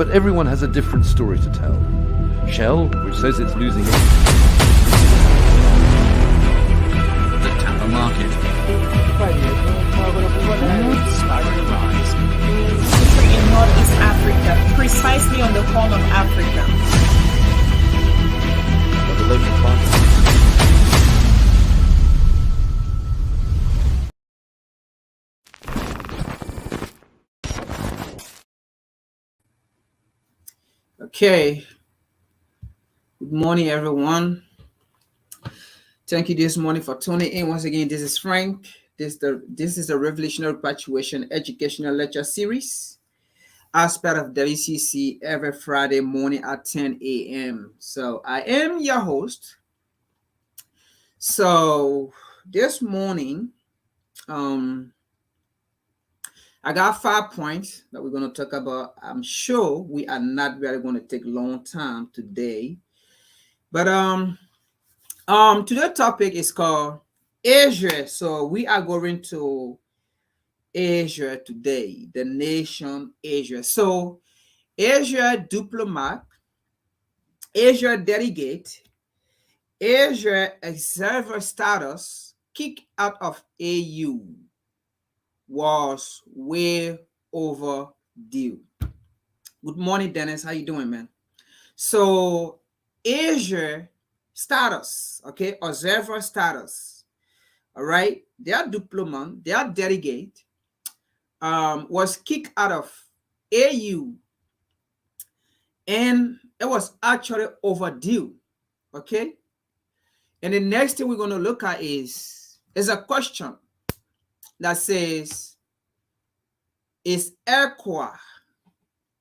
but everyone has a different story to tell. Shell, which says it's losing the Tampa market. Starting rise. Country in Northeast Africa, precisely on the Horn of Africa. Okay. Good morning, everyone. Thank you this morning for tuning in. Once again, this is Frank. This is the Revolutionary Repatriation Educational Lecture Series, as part of WCC every Friday morning at 10 a.m. So I am your host. So this morning, I got 5 points that we're going to talk about. I'm sure we are not really going to take a long time today. But today's topic is called Asia. So we are going to Asia today, the nation Asia. So Asia Diplomat, Asia Delegate, Asia Observer Status, kicked out of AU was way overdue. Good morning, Dennis. How you doing, man? So Asia status, okay, observer status, all right, their diplomat, their delegate was kicked out of AU, and it was actually overdue, okay. And the next thing we're going to look at is a question that says, is ECWAS,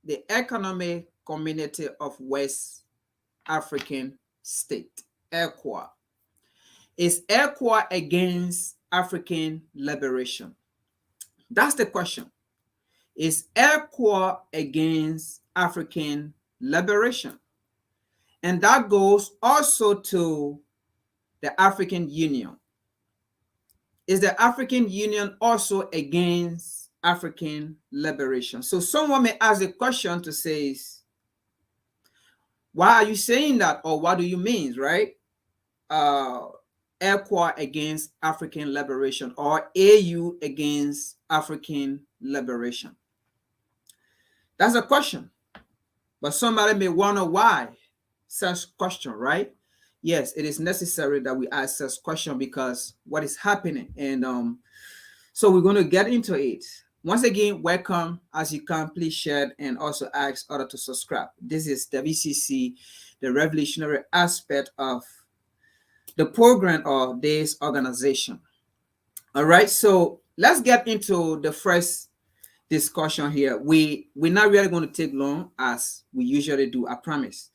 the Economic Community of West African State, ECWAS, is ECWAS against African liberation? That's the question. Is ECWAS against African liberation? And that goes also to the African Union. Is the African Union also against African liberation? So someone may ask a question to say, why are you saying that, or what do you mean, right? ECWAS against African liberation, or AU against African liberation? That's a question. But somebody may wonder why such question, right? Yes, it is necessary that we ask such question because what is happening. And so we're going to get into it. Once again, welcome. As you can, please share and also ask others to subscribe. This is WCC, the revolutionary aspect of the program or this organization. All right, so let's get into the first discussion here. We're not really going to take long as we usually do, I promise.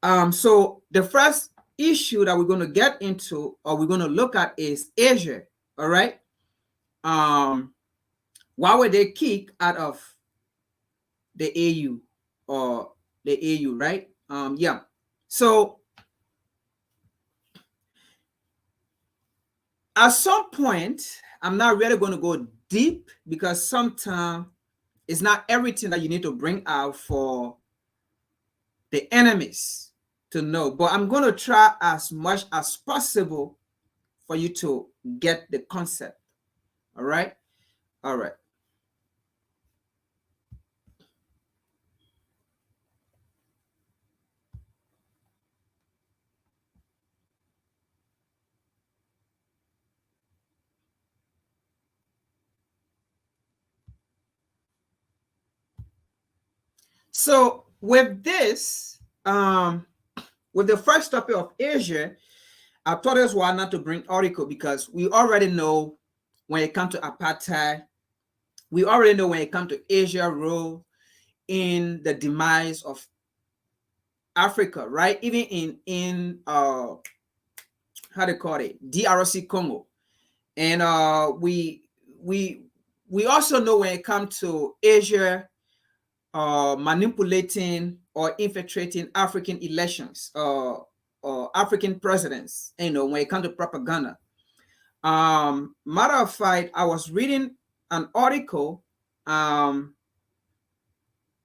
So the first issue that we're going to get into, or we're going to look at, is Asia. All right. Why were they kicked out of the AU or the AU, right? Yeah. So at some point, I'm not really going to go deep because sometimes it's not everything that you need to bring out for the enemies to know. But I'm going to try as much as possible for you to get the concept. All right. All right. So with this, with the first topic of Asia, I thought it was not to bring article because we already know when it comes to apartheid, we already know when it comes to Asia role in the demise of Africa, right? Even in how do you call it, DRC Congo, and we also know when it comes to Asia manipulating or infiltrating African elections or African presidents, you know, when it comes to propaganda. Matter of fact, I was reading an article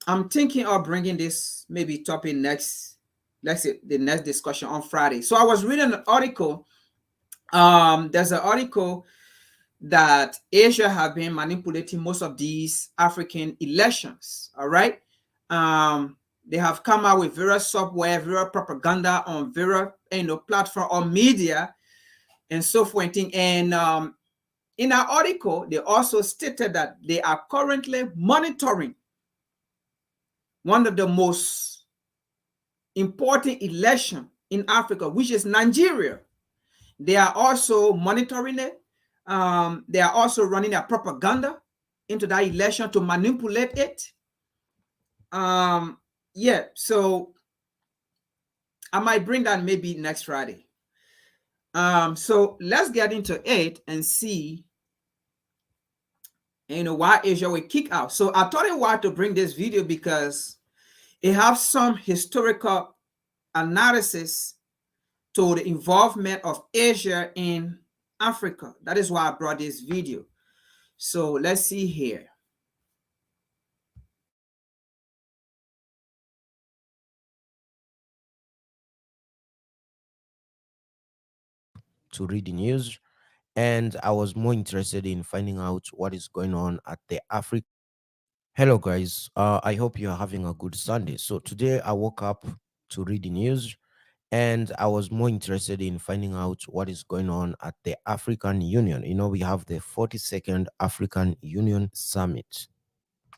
I'm thinking of bringing this maybe topic next, let's say the next discussion on Friday. So I was reading an article. There's an article that Asia have been manipulating most of these African elections. All right. They have come out with various software, various propaganda on various platform or media and so forth. And in our article, they also stated that they are currently monitoring one of the most important election in Africa, which is Nigeria. They are also monitoring it. They are also running a propaganda into that election to manipulate it. Yeah, so I might bring that maybe next Friday. So let's get into it and see, why Asia will kick out. So I thought it was to bring this video because it has some historical analysis to the involvement of Asia in Africa. That is why I brought this video. So let's see here. To read the news, and I was more interested in finding out what is going on at the Africa. Hello guys, I hope you are having a good Sunday. So today I woke up to read the news, and I was more interested in finding out what is going on at the African Union. We have the 42nd African Union Summit.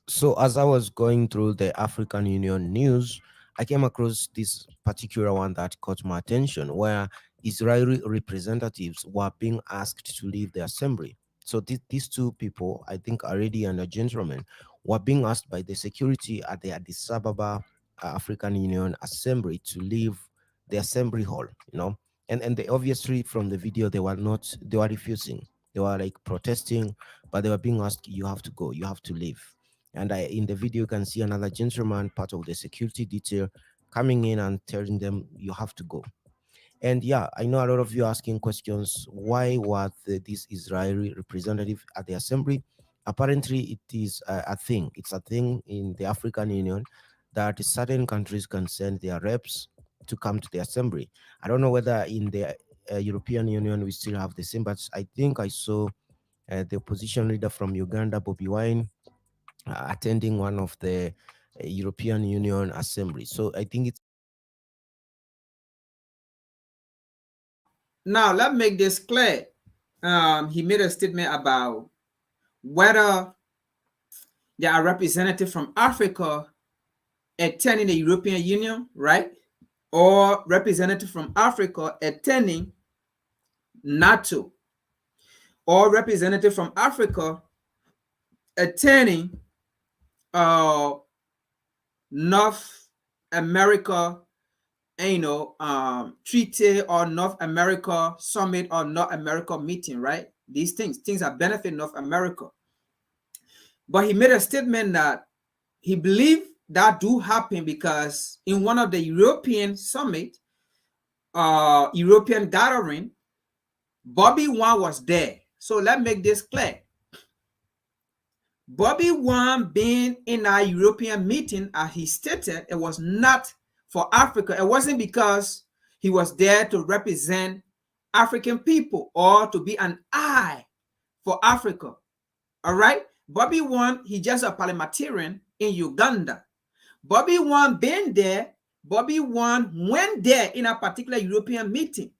So as I was going through the African Union news, I came across this particular one that caught my attention, where Israeli representatives were being asked to leave the assembly. So these two people, I think a lady and a gentleman, were being asked by the security at the Addis Ababa African Union Assembly to leave the assembly hall. And they obviously, from the video, they were refusing. They were like protesting, but they were being asked, you have to go, you have to leave. And in the video, you can see another gentleman, part of the security detail, coming in and telling them, you have to go. And yeah, I know a lot of you asking questions. Why was this Israeli representative at the assembly? Apparently, it is a thing. It's a thing in the African Union that certain countries can send their reps to come to the assembly. I don't know whether in the European Union we still have the same, but I think I saw the opposition leader from Uganda, Bobby Wine, attending one of the European Union assemblies. So I think it's. Now, let's make this clear. He made a statement about whether there are representatives from Africa attending the European Union, right? Or representative from Africa attending NATO, or representative from Africa attending North America, treaty, or North America summit, or North America meeting, right? These things that benefit North America. But he made a statement that he believed that do happen because in one of the European summit, European gathering, Bobby Wine was there. So let's make this clear. Bobby Wine being in our European meeting, as he stated, it was not for Africa. It wasn't because he was there to represent African people or to be an eye for Africa. All right? Bobby Wine, he just a parliamentarian in Uganda. Bobby Wine being there, Bobby Wine went there in a particular European meeting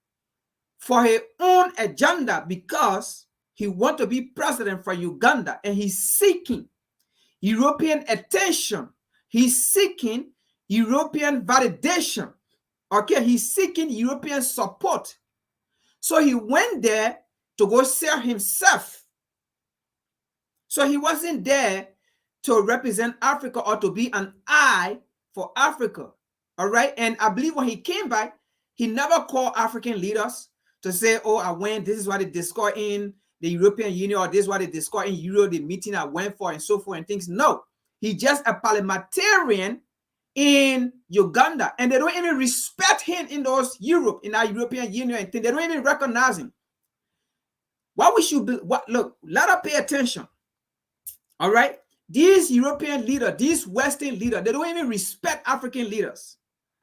for his own agenda because he wants to be president for Uganda, and he's seeking European attention. He's seeking European validation. Okay, he's seeking European support. So he went there to go sell himself. So he wasn't there to represent Africa or to be an eye for Africa. All right. And I believe when he came back, he never called African leaders to say, oh, I went, this is what they discussed in the European Union, or this is what they discussed in Euro, the meeting I went for, and so forth and things. No, he's just a parliamentarian in Uganda, and they don't even respect him in those Europe, in our European Union, and things. They don't even recognize him. What we should be, look, let us pay attention. All right. These European leaders, these Western leaders, they don't even respect African leaders.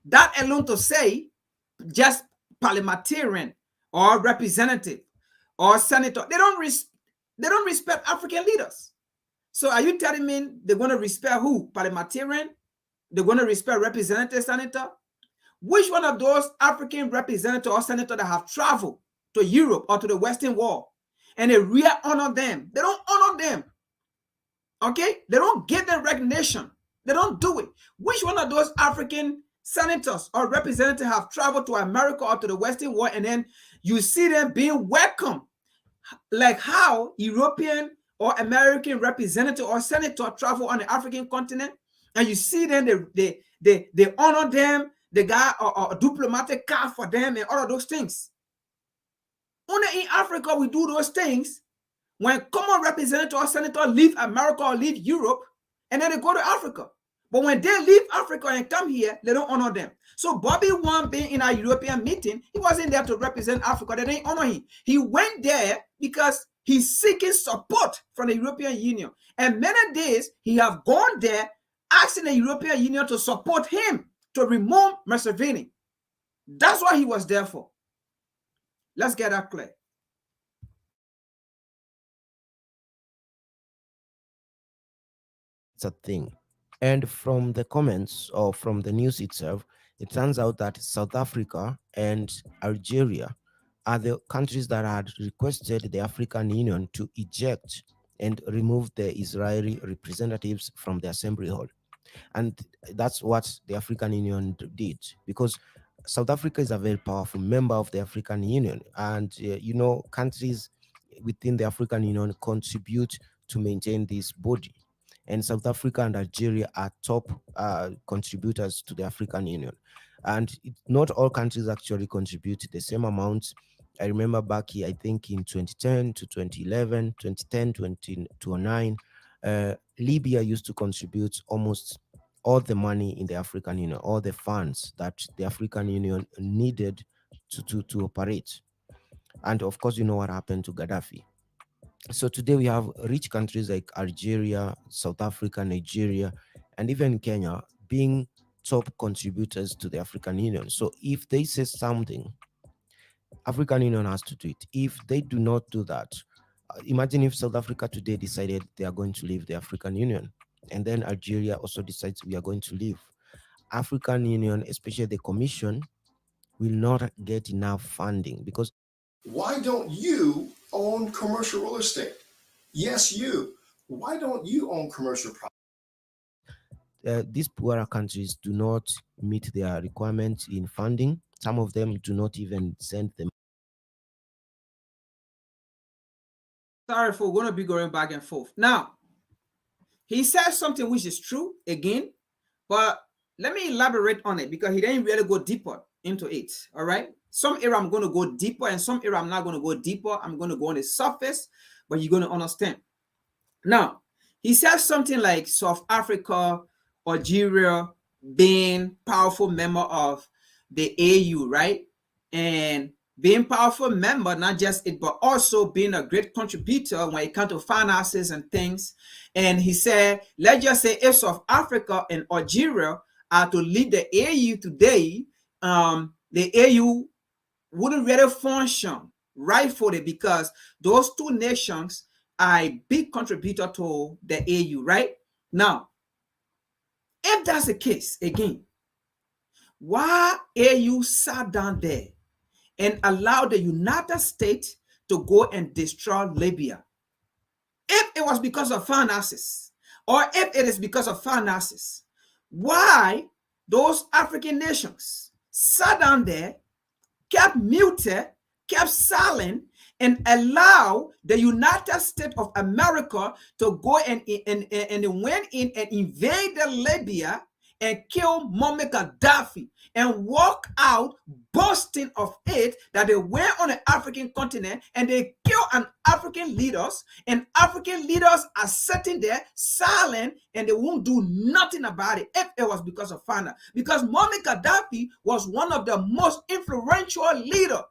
That alone to say, just parliamentarian or representative or senator, they don't respect African leaders. So are you telling me they're going to respect who? Parliamentarian? They're going to respect representative, senator? Which one of those African representatives or senators that have traveled to Europe or to the Western world and they really honor them? They don't honor them. Okay? They don't give them recognition. They don't do it. Which one of those African senators or representatives have traveled to America or to the Western world and then you see them being welcomed like how European or American representative or senator travel on the African continent and you see them, they honor them, they got a diplomatic card for them and all of those things. Only in Africa we do those things when common representative or senator leave America or leave Europe and then they go to Africa. But when they leave Africa and come here, they don't honor them. So Bobby Wine being in our European meeting, he wasn't there to represent Africa. They didn't honor him. He went there because he's seeking support from the European Union. And many days he have gone there asking the European Union to support him to remove Museveni. That's what he was there for. Let's get that clear. It's a thing. And from the comments or from the news itself, it turns out that South Africa and Algeria are the countries that had requested the African Union to eject and remove the Israeli representatives from the assembly hall. And that's what the African Union did, because South Africa is a very powerful member of the African Union. And, countries within the African Union contribute to maintain this body. And South Africa and Algeria are top contributors to the African Union. And not all countries actually contribute the same amount. I remember back here, I think in 2010 to 2011, 2010 to 2009, Libya used to contribute almost all the money in the African Union, all the funds that the African Union needed to operate. And of course, you know what happened to Gaddafi. So today we have rich countries like Algeria, South Africa, Nigeria, and even Kenya being top contributors to the African Union. So if they say something, African Union has to do it. If they do not do that, imagine if South Africa today decided they are going to leave the African Union, and then Algeria also decides we are going to leave. African Union, especially the Commission, will not get enough funding because why don't you own commercial real estate? Yes, you. Why don't you own commercial property? These poorer countries do not meet their requirements in funding. Some of them do not even send them. Sorry, we're going to be going back and forth. Now, he says something which is true again, but let me elaborate on it because he didn't really go deeper into it. All right. Some area I'm going to go deeper and some area I'm not going to go deeper. I'm going to go on the surface, but you're going to understand. Now, he says something like South Africa, Algeria being powerful member of the AU, right? And being powerful member, not just it, but also being a great contributor when it comes to finances and things. And he said, let's just say if South Africa and Algeria are to lead the AU today, the AU wouldn't really function rightfully because those two nations are a big contributor to the AU, right? Now, if that's the case, again, why AU sat down there and allowed the United States to go and destroy Libya? If it was because of finances, or if it is because of finances, why those African nations sat down there, kept muted, kept silent, and allow the United States of America to go and went in and invade Libya and kill Muammar Gaddafi and walk out boasting of it that they went on the African continent and they killed an African leaders, and African leaders are sitting there silent and they won't do nothing about it if it was because of finance. Because Muammar Gaddafi was one of the most influential leaders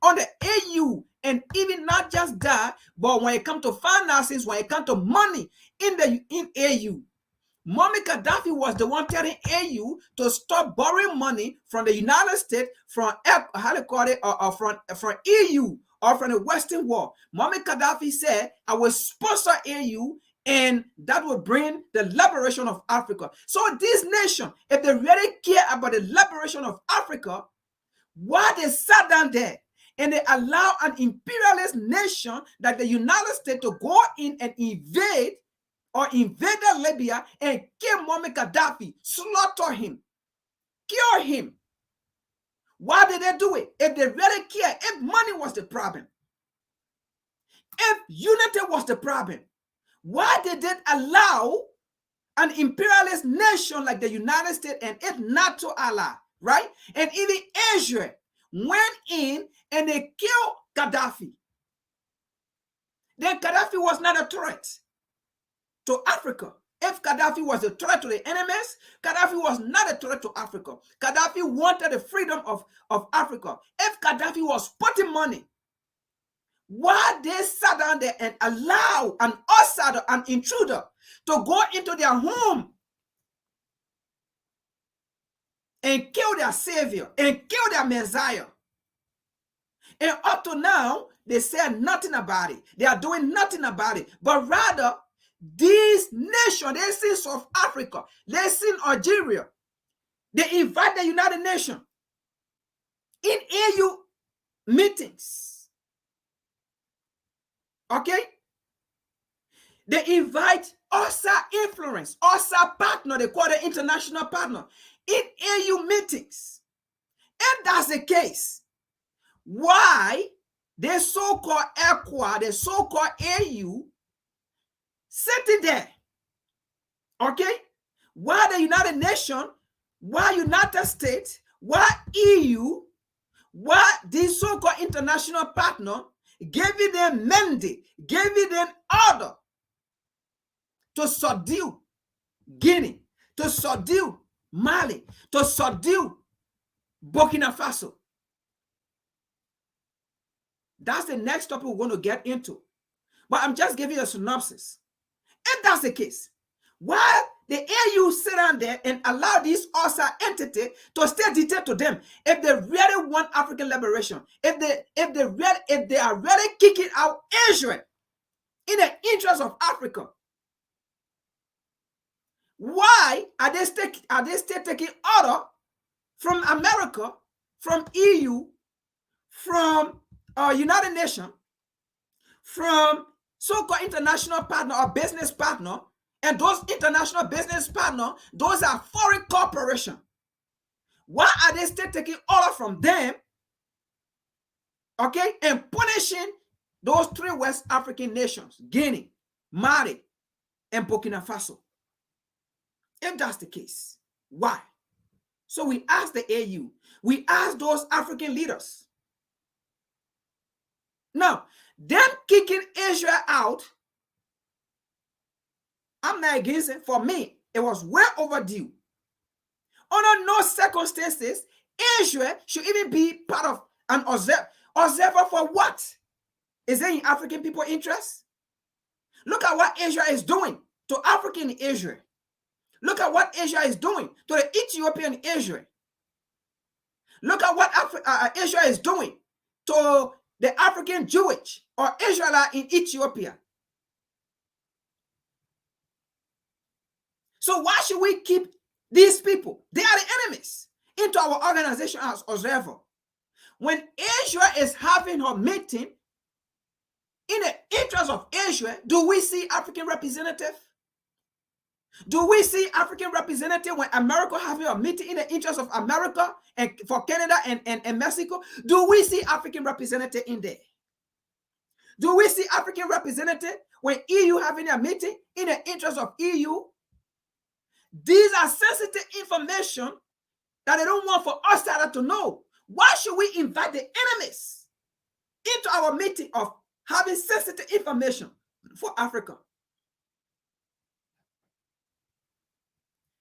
on the AU, and even not just that, but when it comes to finances, when it comes to money in AU, Muammar Gaddafi was the one telling AU to stop borrowing money from the United States, from from EU or from the Western world. Muammar Gaddafi said, "I will sponsor AU, and that will bring the liberation of Africa." So this nation, if they really care about the liberation of Africa, why they sat down there and they allow an imperialist nation like the United States to go in and invaded Libya and kill Muammar Gaddafi, slaughter him, kill him? Why did they do it? If they really care, if money was the problem, if unity was the problem, why did they allow an imperialist nation like the United States and its NATO ally, right? And even Israel went in and they killed Gaddafi. Then Gaddafi was not a threat to Africa. If Gaddafi was a threat to the enemies, Gaddafi was not a threat to Africa. Gaddafi wanted the freedom of Africa. If Gaddafi was putting money, why they sat down there and allow an outsider, an intruder, to go into their home and kill their savior and kill their Messiah? And up to now, they said nothing about it. They are doing nothing about it. But rather, these nations, they see South Africa, they see Algeria, they invite the United Nations in AU meetings. Okay? They invite outside influence, outside partner, they call it international partner, in AU meetings. If that's the case, why the so-called ECWAS, the so-called AU, sitting there? Okay? Why the United Nations, why United States, why EU, why these so-called international partner giving them mandate, giving them order to subdue Guinea, to subdue Mali, to subdue Burkina Faso? That's the next topic we're going to get into. But I'm just giving you a synopsis. If that's the case, why the AU sit down there and allow this outside entity to stay detailed to them if they really want African liberation, if they are really kicking out Israel in the interest of Africa? Why are they still taking order from America, from EU, from United Nations, from so-called international partner or business partner? And those international business partners, those are foreign corporations. Why are they still taking order from them, okay, and punishing those three West African nations, Guinea, Mali, and Burkina Faso? If that's the case, why? So we ask the AU, we ask those African leaders. Now, them kicking Israel out, I'm not against it. For me, it was well overdue. Under no circumstances, Israel should even be part of an observer for what? Is it in African people's interest? Look at what Israel is doing to African Israel. Look at what Israel is doing to the Ethiopian Israel. Look at what Israel is doing to the African Jewish or Israelite in Ethiopia. So why should we keep these people? They are the enemies into our organization as observer. When Israel is having her meeting in the interest of Israel, do we see African representative? Do we see African representative when America having a meeting in the interest of America and for Canada and Mexico? Do we see African representative in there? Do we see African representative when EU having a meeting in the interest of EU? These are sensitive information that they don't want for outsiders to know. Why should we invite the enemies into our meeting of having sensitive information for Africa?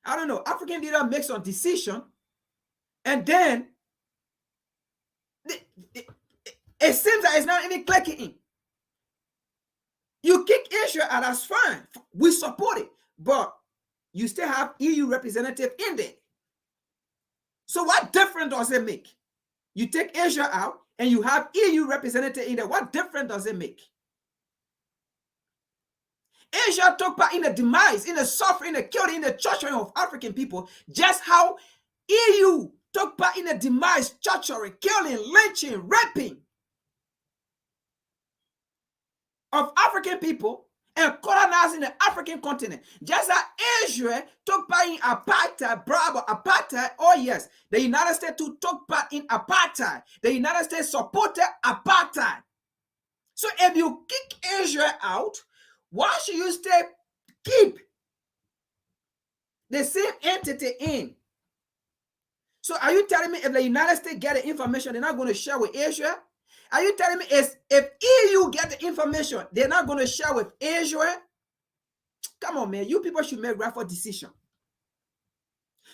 I don't know. African leader makes a decision, and then It seems that it's not even clicking in. You kick Israel out, that's fine. We support it. But you still have EU representative in there. So what difference does it make? You take Israel out and you have EU representative in there. What difference does it make? Asia took part in the demise, in the suffering, in the killing, in the torturing of African people, just how EU took part in the demise, torturing, killing, lynching, raping of African people and colonizing the African continent. Just as Israel took part in apartheid, bravo, apartheid. Oh yes, the United States too took part in apartheid. The United States supported apartheid. So if you kick Israel out, why should you still keep the same entity in? So are you telling me if the United States get the information, they're not going to share with Israel? Are you telling me if EU get the information, they're not going to share with Israel? Come on, man. You people should make rightful decision.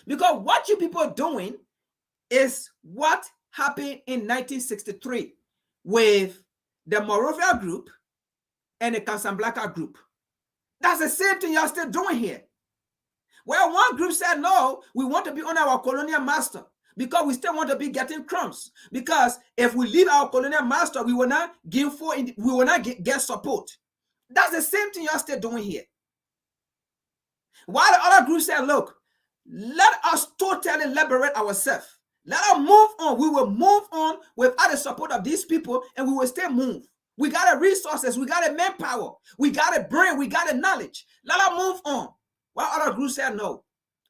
Because what you people are doing is what happened in 1963 with the Morovia group and the Casablanca group. That's the same thing you're still doing here. Well, one group said, no, we want to be on our colonial master because we still want to be getting crumbs. Because if we leave our colonial master, we will not get support. That's the same thing you're still doing here. While the other group said, look, let us totally liberate ourselves. Let us move on. We will move on without the support of these people, and we will still move. We got the resources, we got the manpower, we got the brain, we got the knowledge. Let us move on. While other groups said no,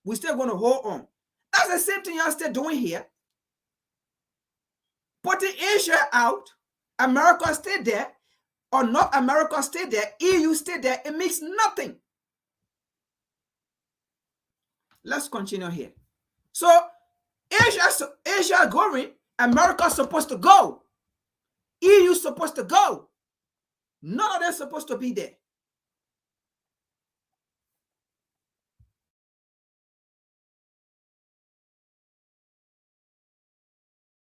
we're still going to hold on. That's the same thing you're still doing here. Putting Asia out, America stay there, or North America stay there, EU stay there, it makes nothing. Let's continue here. So Asia going, America's supposed to go. EU supposed to go. None of them supposed to be there.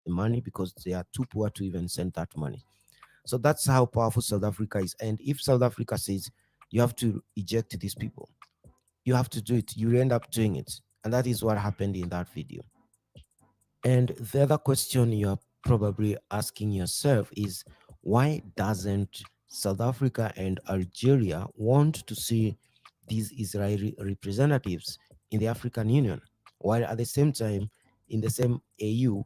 The money because they are too poor to even send that money. So that's how powerful South Africa is. And if South Africa says you have to eject these people, you have to do it. You end up doing it. And that is what happened in that video. And the other question you're probably asking yourself is, why doesn't South Africa and Algeria want to see these Israeli representatives in the African Union? While at the same time, in the same AU,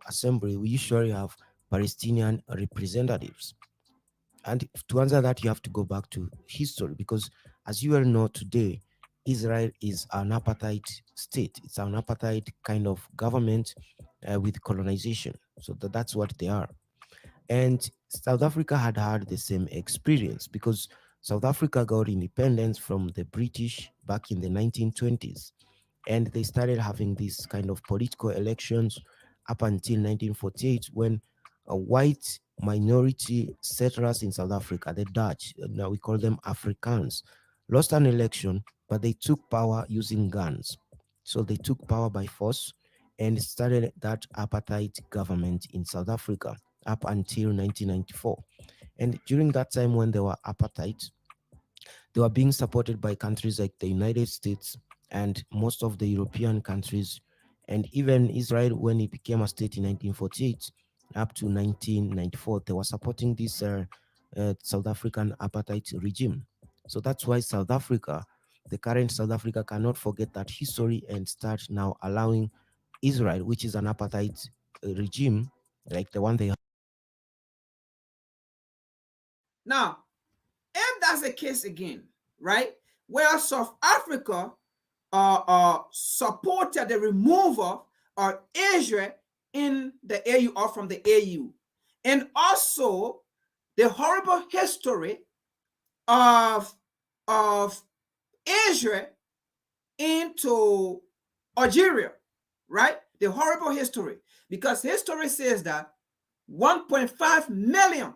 assembly, we usually have Palestinian representatives. And to answer that, you have to go back to history, because as you all know today, Israel is an apartheid state. It's an apartheid kind of government with colonization. So that's what they are. And South Africa had the same experience, because South Africa got independence from the British back in the 1920s. And they started having these kind of political elections up until 1948, when a white minority settlers in South Africa, the Dutch, now we call them Afrikaans, lost an election, but they took power using guns. So they took power by force and started that apartheid government in South Africa up until 1994. And during that time when they were apartheid, they were being supported by countries like the United States and most of the European countries, and even Israel when it became a state in 1948 up to 1994, they were supporting this South African apartheid regime. So that's why South Africa, the current South Africa, cannot forget that history and start now allowing Israel, which is an apartheid regime like the one they have. Now, if that's the case again, right, where South Africa supported the removal of Israel in the AU or from the AU, and also the horrible history of Israel into Algeria, right? The horrible history, because history says that 1.5 million,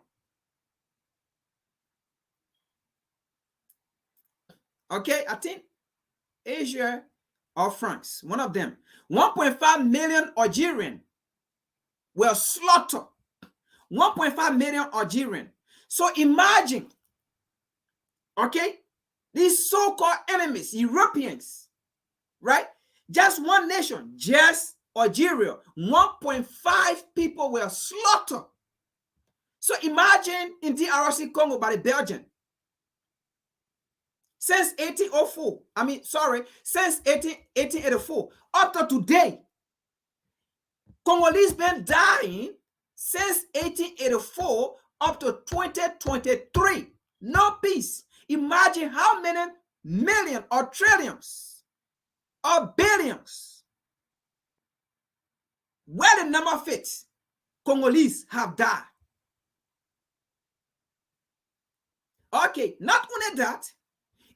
okay, I think Asia or France, one of them, 1.5 million Algerians were slaughtered 1.5 million Algerian. So imagine, okay, these so-called enemies, Europeans, right? Just one nation, just Algeria, 1.5 people were slaughtered. So imagine in DRC Congo by the Belgian. Since 1804, since 1884, up to today, Congolese been dying since 1884 up to 2023. No peace. Imagine how many million or trillions or billions, where the number fits, Congolese have died. Okay, not only that,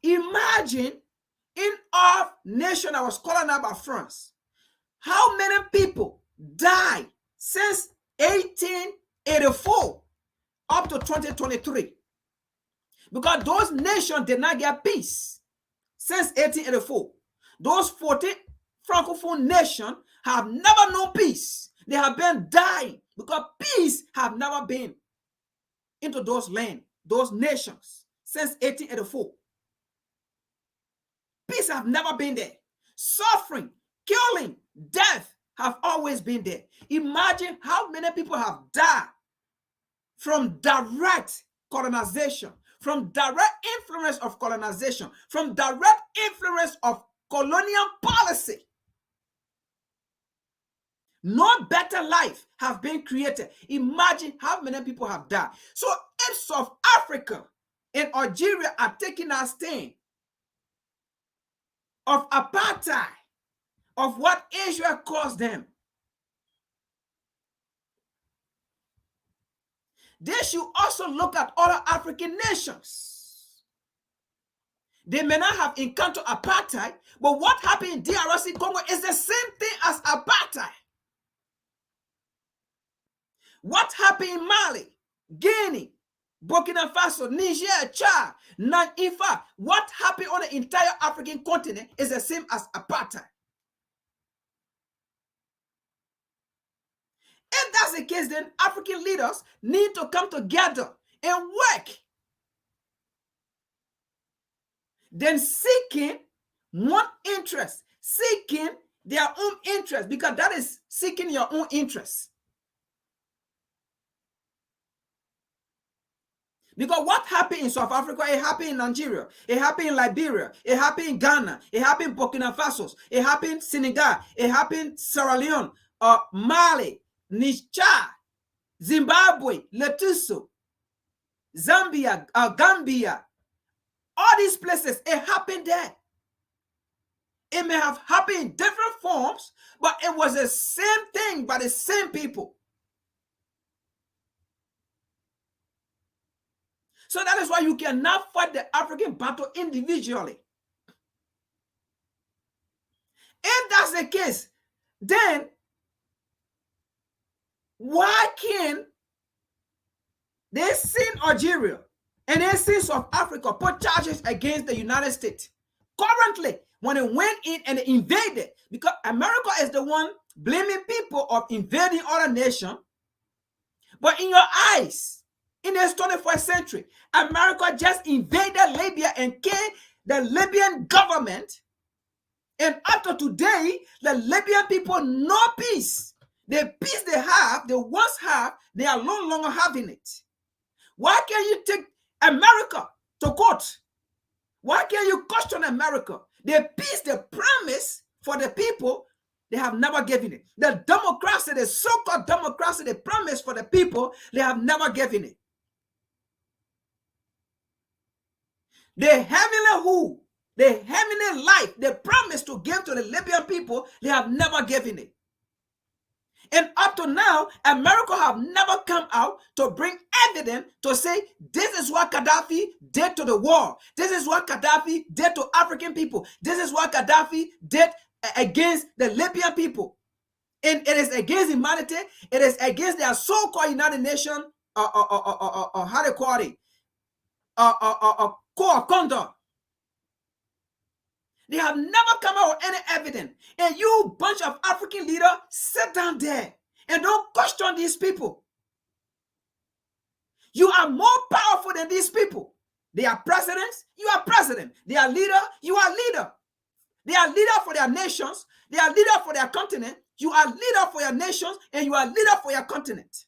imagine in our nation that was colonized by France, how many people died since 1884 up to 2023? Because those nations did not get peace since 1884. Those 14 Francophone nations have never known peace. They have been dying because peace have never been into those lands, those nations since 1884. Peace have never been there. Suffering, killing, death have always been there. Imagine how many people have died from direct colonization, from direct influence of colonization, from direct influence of colonial policy. No better life have been created. Imagine how many people have died. So if South Africa and Algeria are taking a stand of apartheid, of what Israel caused them, they should also look at other African nations. They may not have encountered apartheid, but what happened in DRC Congo is the same thing as apartheid. What happened in Mali, Guinea, Burkina Faso, Niger, Chad, in fact, what happened on the entire African continent is the same as apartheid. If that's the case, then African leaders need to come together and work. Then seeking one interest, seeking their own interest, because that is seeking your own interest. Because what happened in South Africa, it happened in Nigeria, it happened in Liberia, it happened in Ghana, it happened in Burkina Faso, it happened in Senegal, it happened in Sierra Leone, Mali, Niger, Zimbabwe, Lesotho, Zambia, Gambia. All these places, it happened there. It may have happened in different forms, but it was the same thing by the same people. So that is why you cannot fight the African battle individually. If that's the case, then why can they send Algeria and they send South Africa put charges against the United States? Currently, when they went in and they invaded, because America is the one blaming people of invading other nations, but in your eyes, in this 21st century, America just invaded Libya and killed the Libyan government. And up to today, the Libyan people no peace. The peace they have, they once have, they are no longer having it. Why can't you take America to court? Why can't you question America? The peace, the promise for the people, they have never given it. The democracy, the so-called democracy, the promise for the people, they have never given it. The heavenly who, the heavenly life, they promised to give to the Libyan people, they have never given it. And up to now, America have never come out to bring evidence to say, this is what Gaddafi did to the world. This is what Gaddafi did to African people. This is what Gaddafi did against the Libyan people. And it is against humanity. It is against their so-called United Nations, how they call it, core conduct. They have never come out with any evidence. And you bunch of African leaders sit down there and don't question these people. You are more powerful than these people. They are presidents, you are president. They are leader, you are leader. They are leader for their nations, they are leader for their continent. You are leader for your nations, and you are leader for your continent.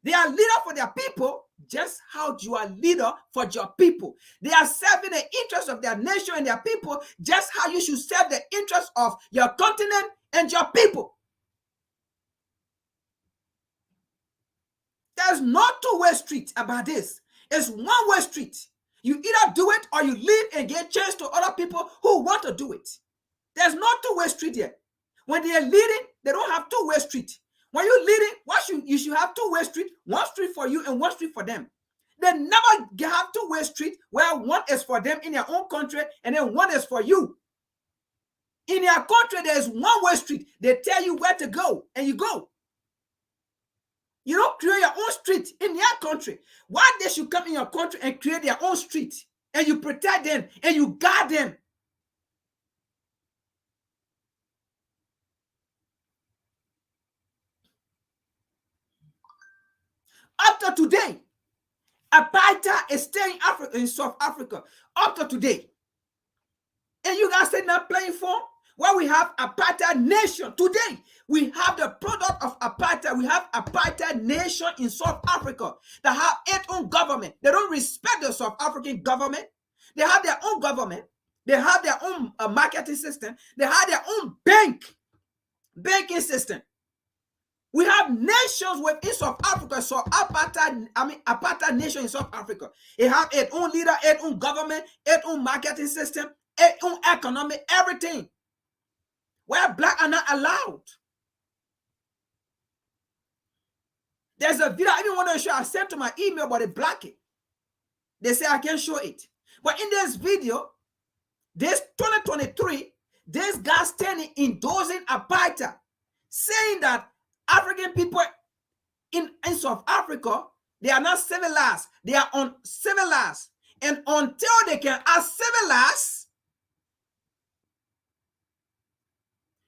They are leader for their people, just how you are leader for your people. They are serving the interests of their nation and their people, just how you should serve the interests of your continent and your people. There's no two-way street about this. It's one-way street. You either do it or you leave and give chance to other people who want to do it. There's no two-way street here. When they are leading, they don't have two-way street. When you're leading, you should have two-way street, one street for you and one street for them. They never have two-way street where one is for them in their own country and then one is for you. In their country, there's one-way street. They tell you where to go and you go. You don't create your own street in their country. Why they should come in your country and create their own street and you protect them and you guard them? Up to today, apartheid is still in Africa, in South Africa. Up to today. And you guys say not playing for? Well, we have apartheid nation. Today, we have the product of apartheid. We have apartheid nation in South Africa that have its own government. They don't respect the South African government. They have their own government. They have their own marketing system. They have their own banking system. We have nations within South Africa. So apartheid nation in South Africa. It have its own leader, its own government, its own marketing system, its own economy, everything. Where black are not allowed. There's a video I even want to show. I sent to my email, but they block it. They say I can't show it. But in this video, this 2023, this guy standing endorsing apartheid, saying that African people in South Africa, they are not civilized. They are uncivilized. And until they can civilize,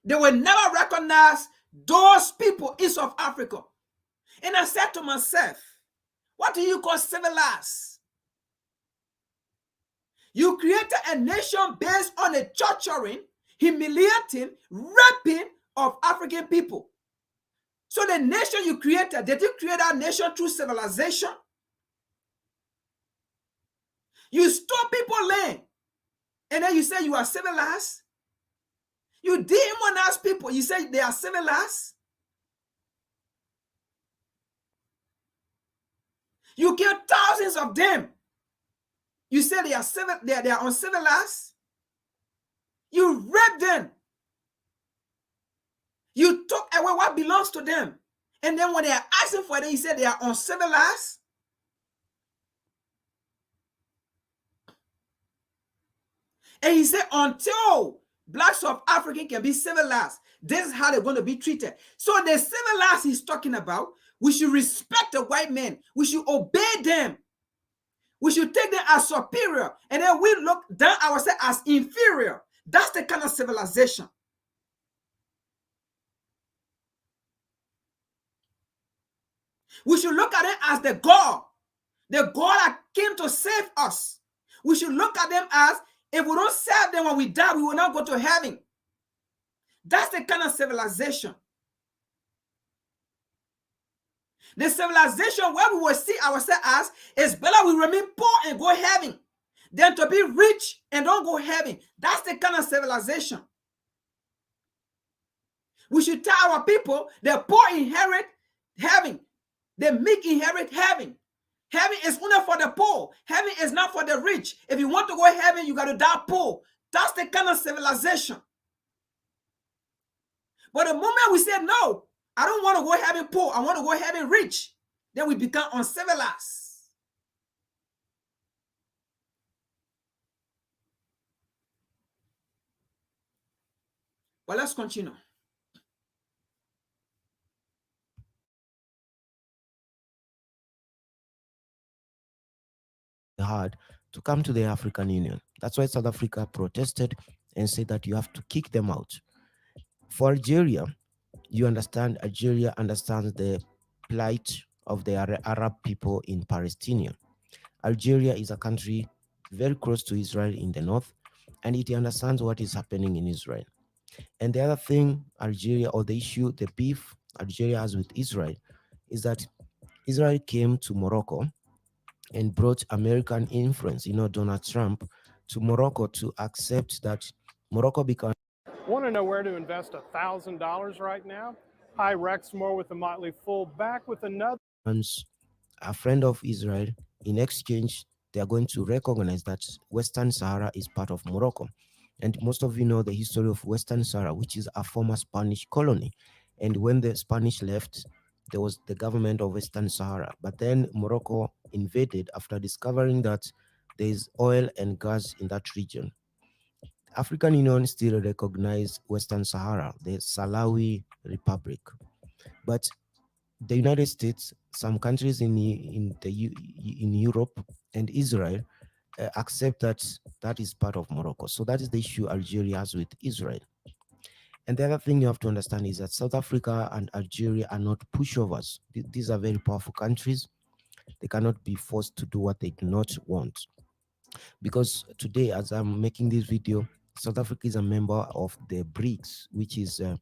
they will never recognize those people in South Africa. And I said to myself, what do you call civilized? You created a nation based on the torturing, humiliating, raping of African people. So the nation you created, did you create that nation through civilization? You stole people's land, and then you say you are civilized? You demonize people, you say they are civilized? You kill thousands of them. You say they are uncivilized? You rape them. You took away what belongs to them. And then when they are asking for it, you say they are uncivilized? And he said, until black South African can be civilized, this is how they're going to be treated. So the civilized he's talking about, we should respect the white men. We should obey them. We should take them as superior. And then we look down ourselves as inferior. That's the kind of civilization. We should look at them as the God that came to save us. We should look at them as, if we don't serve them when we die, we will not go to heaven. That's the kind of civilization. The civilization where we will see ourselves as is better we remain poor and go heaven than to be rich and don't go heaven. That's the kind of civilization. We should tell our people the poor inherit heaven. The meek inherit heaven. Heaven is only for the poor. Heaven is not for the rich. If you want to go heaven, you got to die poor. That's the kind of civilization. But the moment we say, no, I don't want to go heaven poor, I want to go heaven rich, then we become uncivilized. Well, let's continue. Hard to come to the African Union. That's why South Africa protested and said that you have to kick them out. For Algeria, you understand, Algeria understands the plight of the Arab people in Palestine. Algeria is a country very close to Israel in the north, and it understands what is happening in Israel. And the other thing, Algeria, or the issue, the beef Algeria has with Israel, is that Israel came to Morocco and brought American influence, Donald Trump, to Morocco to accept that Morocco becomes. Want to know where to invest $1,000 right now? Hi, Rex Moore with the Motley Fool, back with another. A friend of Israel. In exchange, they are going to recognize that Western Sahara is part of Morocco. And most of you know the history of Western Sahara, which is a former Spanish colony. And when the Spanish left, there was the government of Western Sahara. But then Morocco invaded after discovering that there is oil and gas in that region. African Union still recognize Western Sahara, the Salawi Republic. But the United States, some countries in Europe and Israel accept that that is part of Morocco. So that is the issue Algeria has with Israel. And the other thing you have to understand is that South Africa and Algeria are not pushovers. These are very powerful countries. They cannot be forced to do what they do not want. Because today, as I'm making this video, South Africa is a member of the BRICS, which is a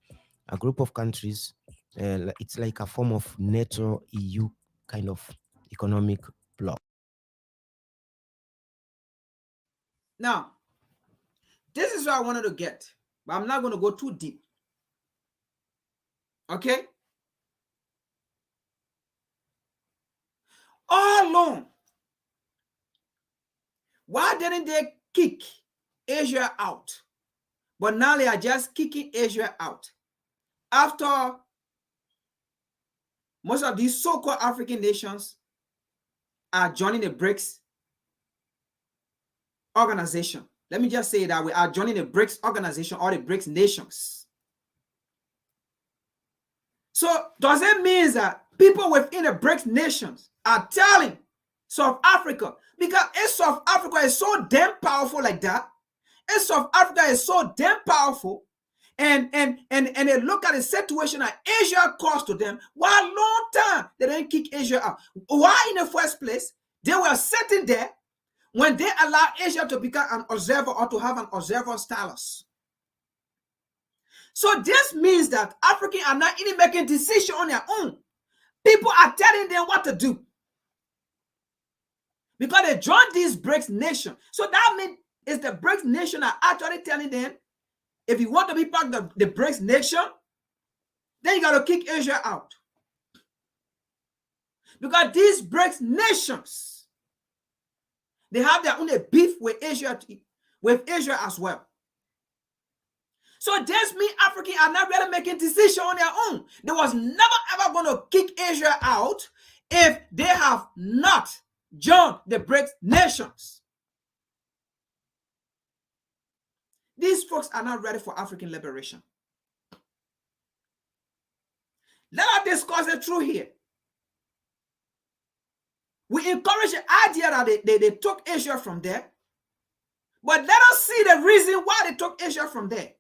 group of countries. It's like a form of NATO EU kind of economic bloc. Now, this is what I wanted to get, but I'm not going to go too deep. Okay? All along, why didn't they kick Asia out? But now they are just kicking Asia out. After most of these so-called African nations are joining the BRICS organization. Let me just say that we are joining the BRICS organization or the BRICS nations. So does it mean that people within the BRICS nations are telling South Africa, because if South Africa is so damn powerful like that, if South Africa is so damn powerful, and they look at the situation that Asia caused to them, why a long time they didn't kick Asia out? Why in the first place they were sitting there when they allowed Asia to become an observer or to have an observer status? So this means that Africans are not even making decisions on their own. People are telling them what to do, because they joined these BRICS nations. So that means it's the BRICS nation are actually telling them, if you want to be part of the BRICS nation, then you got to kick Asia out. Because these BRICS nations, they have their own beef with Asia as well. So this means Africans are not really making decisions on their own. They was never ever going to kick Asia out if they have not joined the BRICS nations. These folks are not ready for African liberation. Let us discuss it through here. We encourage the idea that they took Asia from there, but let us see the reason why they took Asia from there.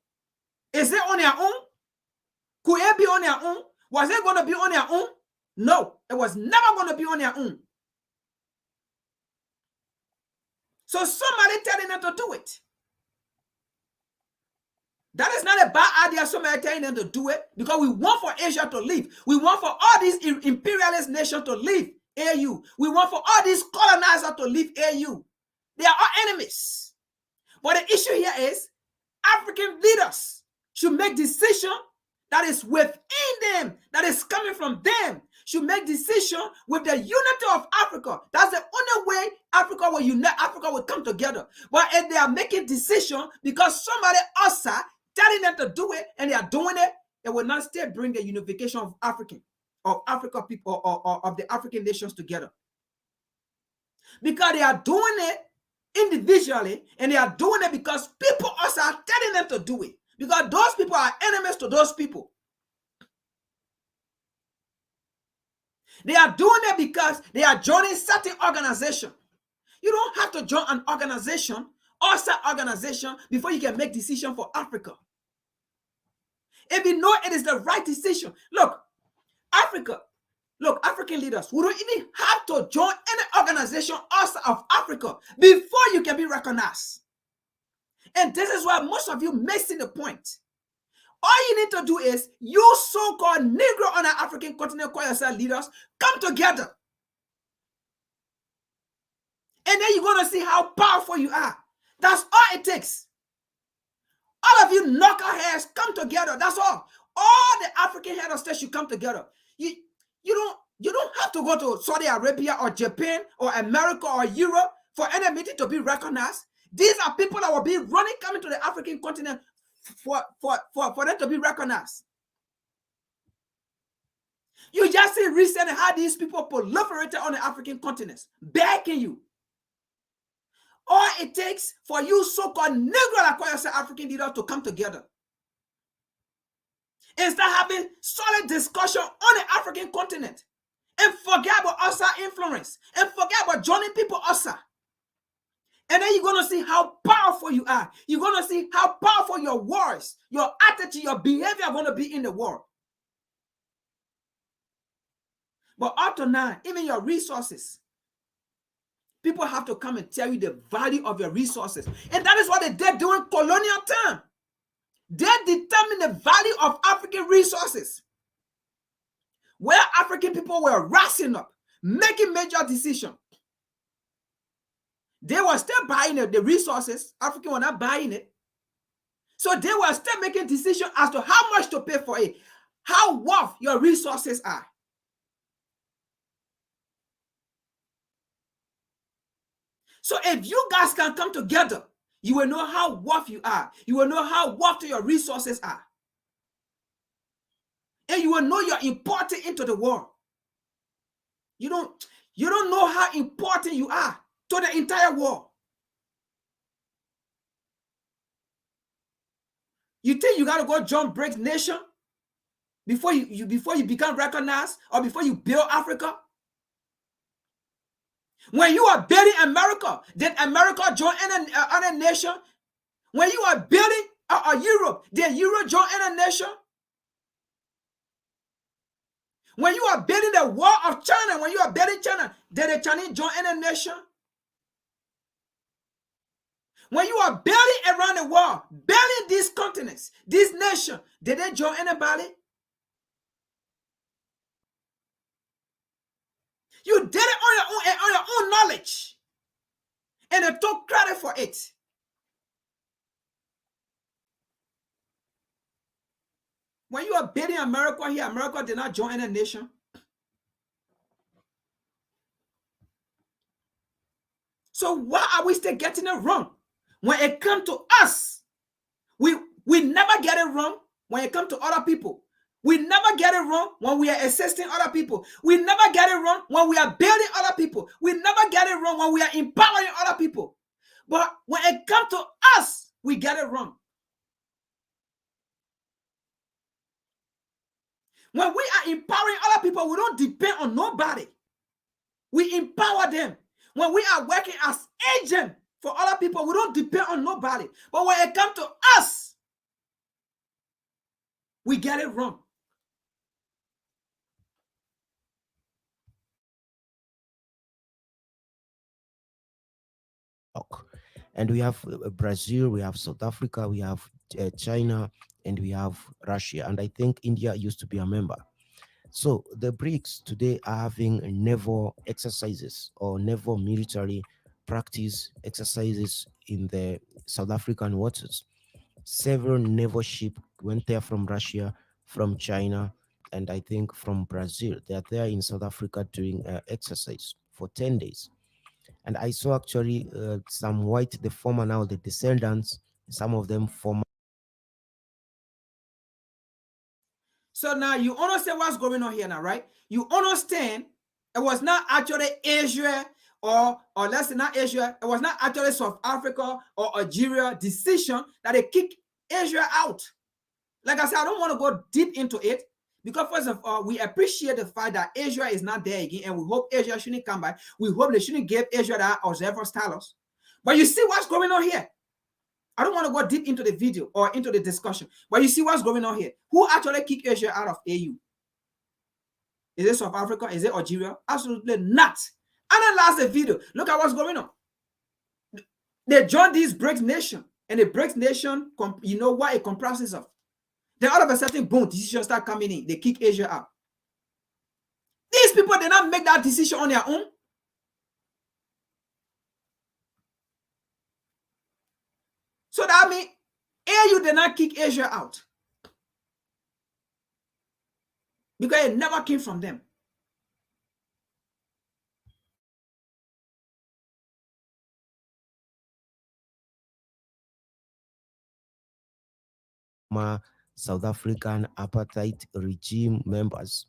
Is it on their own? Could it be on their own? Was it going to be on their own? No, it was never going to be on their own. So somebody telling them to do it. That is not a bad idea, somebody telling them to do it, because we want for Asia to leave. We want for all these imperialist nations to leave AU. We want for all these colonizers to leave AU. They are our enemies. But the issue here is African leaders should make decisions that is within them, that is coming from them, should make decisions with the unity of Africa. That's the only way Africa will unite, Africa will come together. But if they are making decisions because somebody outside telling them to do it and they are doing it, it will not still bring a unification of Africa people or of the African nations together. Because they are doing it individually and they are doing it because people also are telling them to do it. Because those people are enemies to those people. They are doing it because they are joining certain organization. You don't have to join an organization or some organization before you can make decision for Africa. If you know it is the right decision. Look, Africa, Look, African leaders, we don't even have to join any organization outside of Africa before you can be recognized. And this is why most of you missing the point. All you need to do is, you so-called Negro on the African continent, call yourself leaders, come together. And then you're going to see how powerful you are. That's all it takes. All of you knuckleheads come together. That's all. All the African head of state should come together. You don't have to go to Saudi Arabia or Japan or America or Europe for any meeting to be recognized. These are people that will be running, coming to the African continent for them to be recognized. You just see recently how these people proliferated on the African continents, begging you. All it takes for you so-called Negro that call yourself African leaders to come together and start having solid discussion on the African continent and forget about outside influence and forget about joining people outside. And then you're going to see how powerful you are. You're going to see how powerful your words, your attitude, your behavior are going to be in the world. But up to now, even your resources, people have to come and tell you the value of your resources. And that is what they did during colonial time. They determined the value of African resources. Where African people were rising up, making major decisions. They were still buying the resources. Africans were not buying it. So they were still making decisions as to how much to pay for it, how worth your resources are. So if you guys can come together, you will know how worth you are. You will know how worth your resources are. And you will know you're important into the world. You don't know how important you are to the entire world. You think you got to go join BRICS nation before you become recognized or before you build Africa? When you are building America, did America join any other nation? When you are building Europe, did Europe join any nation? When you are building the wall of China, when you are building China, did the Chinese join any nation? When you are building around the world, building these continents, these nations, did they join anybody? You did it on your own knowledge. And they took credit for it. When you are building America here, America did not join any nation. So why are we still getting it wrong? When it comes to us, we never get it wrong when it comes to other people. We never get it wrong when we are assisting other people. We never get it wrong when we are building other people. We never get it wrong when we are empowering other people. But when it comes to us, we get it wrong. When we are empowering other people, we don't depend on nobody. We empower them. When we are working as agent for other people, we don't depend on nobody. But when it comes to us, we get it wrong. And we have Brazil, we have South Africa, we have China, and we have Russia. And I think India used to be a member. So the BRICS today are having naval exercises or naval military practice exercises in the South African waters. Several naval ships went there from Russia, from China, and I think from Brazil. They are there in South Africa doing exercise for 10 days. And I saw actually some white, the former, now the descendants, some of them former. So now you understand what's going on here now, right? You understand it was not actually Asia or let's say not Asia, it was not actually South Africa or Algeria decision that they kicked Asia out. Like I said, I don't want to go deep into it because first of all, we appreciate the fact that Asia is not there again, and we hope Asia shouldn't come back. We hope they shouldn't give Asia that observer status. But you see what's going on here? I don't want to go deep into the video or into the discussion, but you see what's going on here. Who actually kicked Asia out of AU? Is it South Africa? Is it Algeria? Absolutely not. Analyze the video. Look at what's going on. They joined these BRICS nation, and the BRICS nation, you know what it comprises of. Then all of a sudden, boom, decisions start coming in. They kick Asia out. These people did not make that decision on their own. So that means AU did not kick Asia out. Because it never came from them. South African apartheid regime members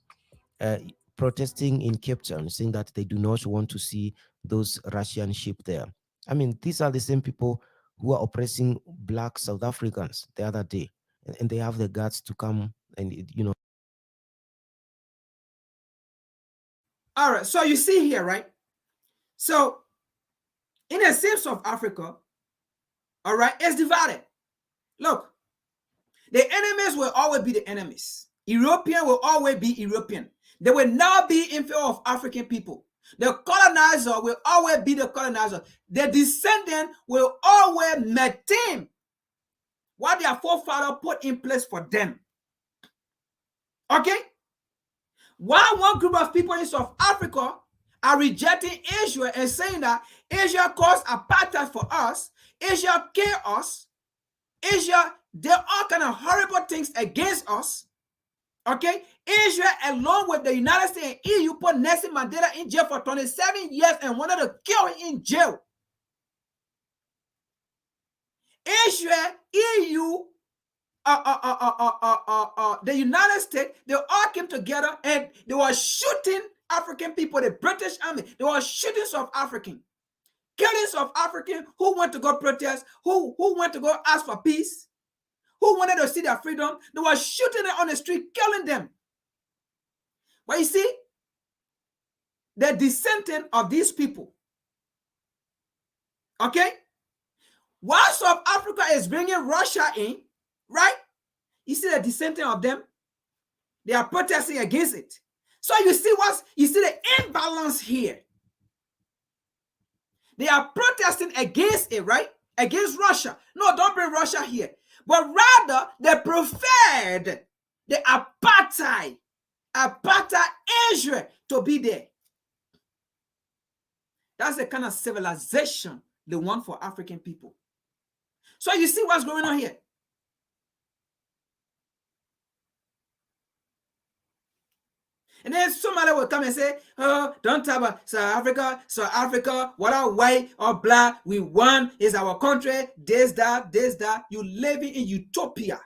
protesting in Cape Town, saying that they do not want to see those Russian ships there. I mean, these are the same people who are oppressing black South Africans the other day, and they have the guts to come and, you know. All right, so you see here, right? So, in a sense of Africa, all right, it's divided. Look, the enemies will always be the enemies. European will always be European. They will not be in favor of African people. The colonizer will always be the colonizer. The descendant will always maintain what their forefather put in place for them. Okay? While one group of people in South Africa are rejecting Asia and saying that Asia caused apartheid for us, Asia killed us, Asia did all kind of horrible things against us. Okay, Israel, along with the United States and EU, put Nelson Mandela in jail for 27 years and wanted to kill him in jail. Israel, EU, the United States, they all came together and they were shooting African people, the British Army. They were shooting South African, killing South African who went to go protest, who went to go ask for peace, who wanted to see their freedom. They were shooting them on the street, killing them. But you see, the descendant of these people, okay? While South Africa is bringing Russia in, right? You see the descendant of them, they are protesting against it. So you see the imbalance here. They are protesting against it, right? Against Russia. No, don't bring Russia here. But rather, they preferred the apartheid Israel to be there. That's the kind of civilization they want for African people. So you see what's going on here. And then somebody will come and say, oh, don't talk about South Africa, whether white or black, we won, is our country, this, that. You living in utopia.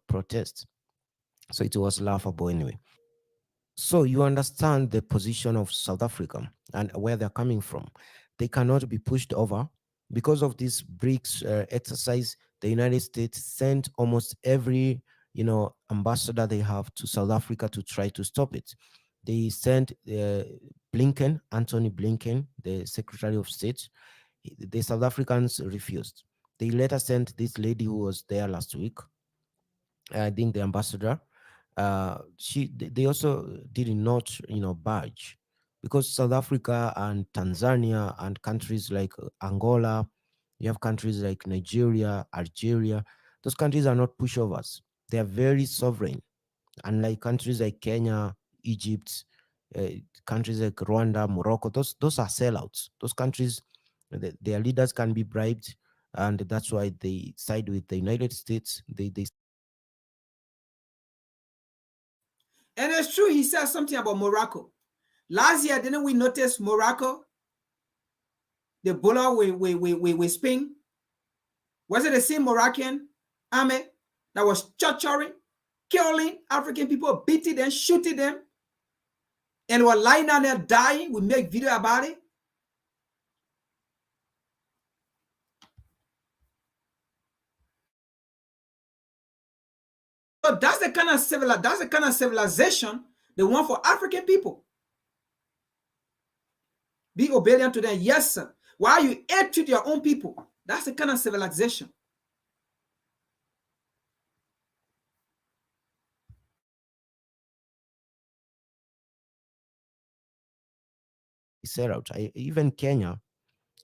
Protest. So it was laughable anyway. So you understand the position of South Africa and where they're coming from. They cannot be pushed over. Because of this BRICS exercise, the United States sent almost every, ambassador they have to South Africa to try to stop it. They sent Anthony Blinken, the Secretary of State. The South Africans refused. They later sent this lady who was there last week, I think the ambassador. They also did not, budge, because South Africa and Tanzania and countries like Angola, you have countries like Nigeria, Algeria, those countries are not pushovers. They are very sovereign. Unlike countries like Kenya, Egypt, countries like Rwanda, Morocco, those are sellouts. Those countries, their leaders can be bribed, and that's why they side with the United States. And it's true, he said something about Morocco. Last year, didn't we notice Morocco? The bullet with Spain? Was it the same Moroccan army that was torturing, killing African people, beating them, shooting them, and were lying down there dying? We make video about it. So that's the kind of civilization they want for African people. Be obedient to them, yes, sir. Why you ill treat your own people? That's the kind of civilization. Set out. Even Kenya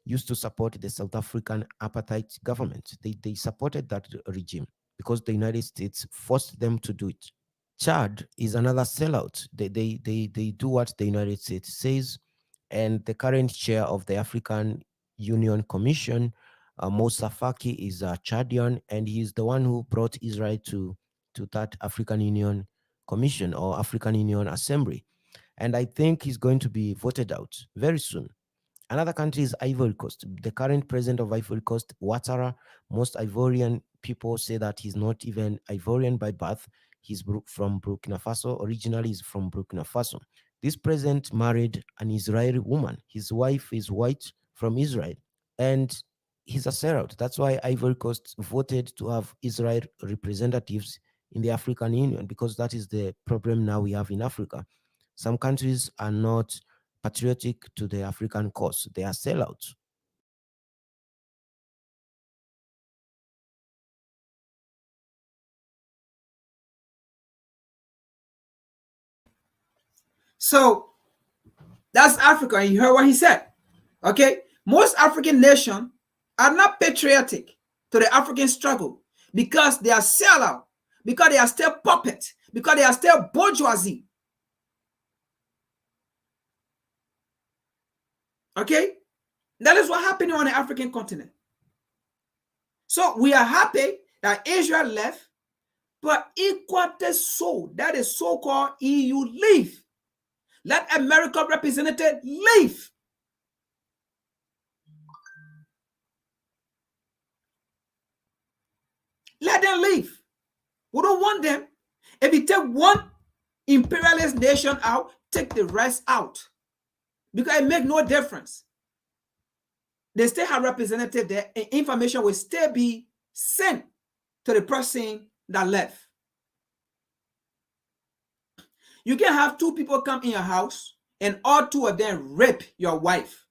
used to support the South African apartheid government. They supported that regime because the United States forced them to do it. Chad is another sellout. They do what the United States says, and the current chair of the African Union Commission, Moussa Faki, is a Chadian, and he's the one who brought Israel to that African Union Commission or African Union Assembly. And I think he's going to be voted out very soon. Another country is Ivory Coast. The current president of Ivory Coast, Ouattara, most Ivorian people say that he's not even Ivorian by birth. He's from Burkina Faso. Originally, he's from Burkina Faso. This president married an Israeli woman. His wife is white from Israel, and he's a sellout. That's why Ivory Coast voted to have Israel representatives in the African Union, because that is the problem now we have in Africa. Some countries are not patriotic to the African cause. They are sellouts. So that's Africa. And you heard what he said. Okay. Most African nations are not patriotic to the African struggle because they are sellout, because they are still puppet, because they are still bourgeoisie. Okay. That is what happened on the African continent. So we are happy that Israel left, but equate so that is so-called EU leave. Let America representative leave. Let them leave. We don't want them. If you take one imperialist nation out, take the rest out. Because it makes no difference. They still have representative there, and information will still be sent to the person that left. You can have two people come in your house and all two of them rape your wife.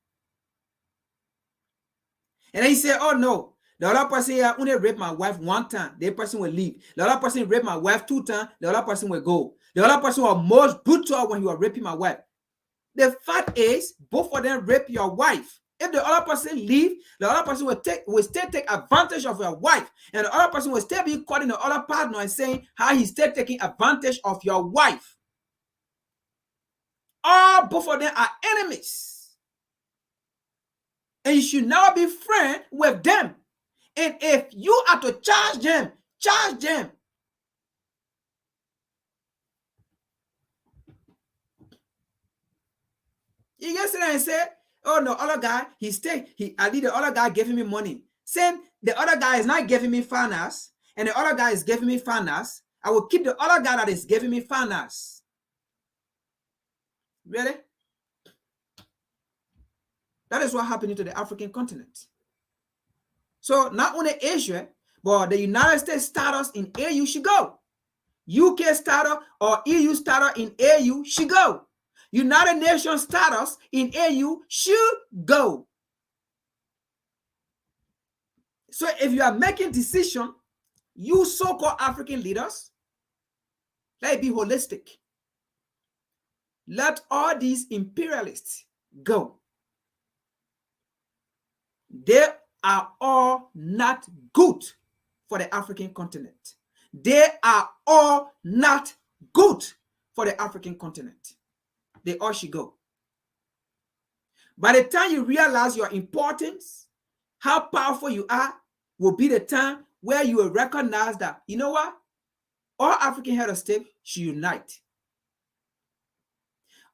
And then you say, oh no, the other person here only raped my wife one time, the person will leave. The other person raped my wife 2 times, the other person will go. The other person was most brutal when you were raping my wife. The fact is, both of them rape your wife. If the other person leave, the other person will still take advantage of your wife. And the other person will still be calling the other partner and saying how he's still taking advantage of your wife. All both of them are enemies. And you should never be friends with them. And if you are to charge them, charge them. You get sit there and say, oh no, other guy, I need the other guy giving me money. Saying the other guy is not giving me finance, and the other guy is giving me finance, I will keep the other guy that is giving me finance. Really? That is what happened to the African continent. So not only Asia, but the United States status in AU should go. UK status or EU status in AU should go. United Nations status in AU should go. So if you are making decision, you so-called African leaders, let it be holistic. Let all these imperialists go. They are all not good for the African continent. They are all not good for the African continent. They all should go. By the time you realize your importance, how powerful you are, will be the time where you will recognize that, you know what? All African head of state should unite.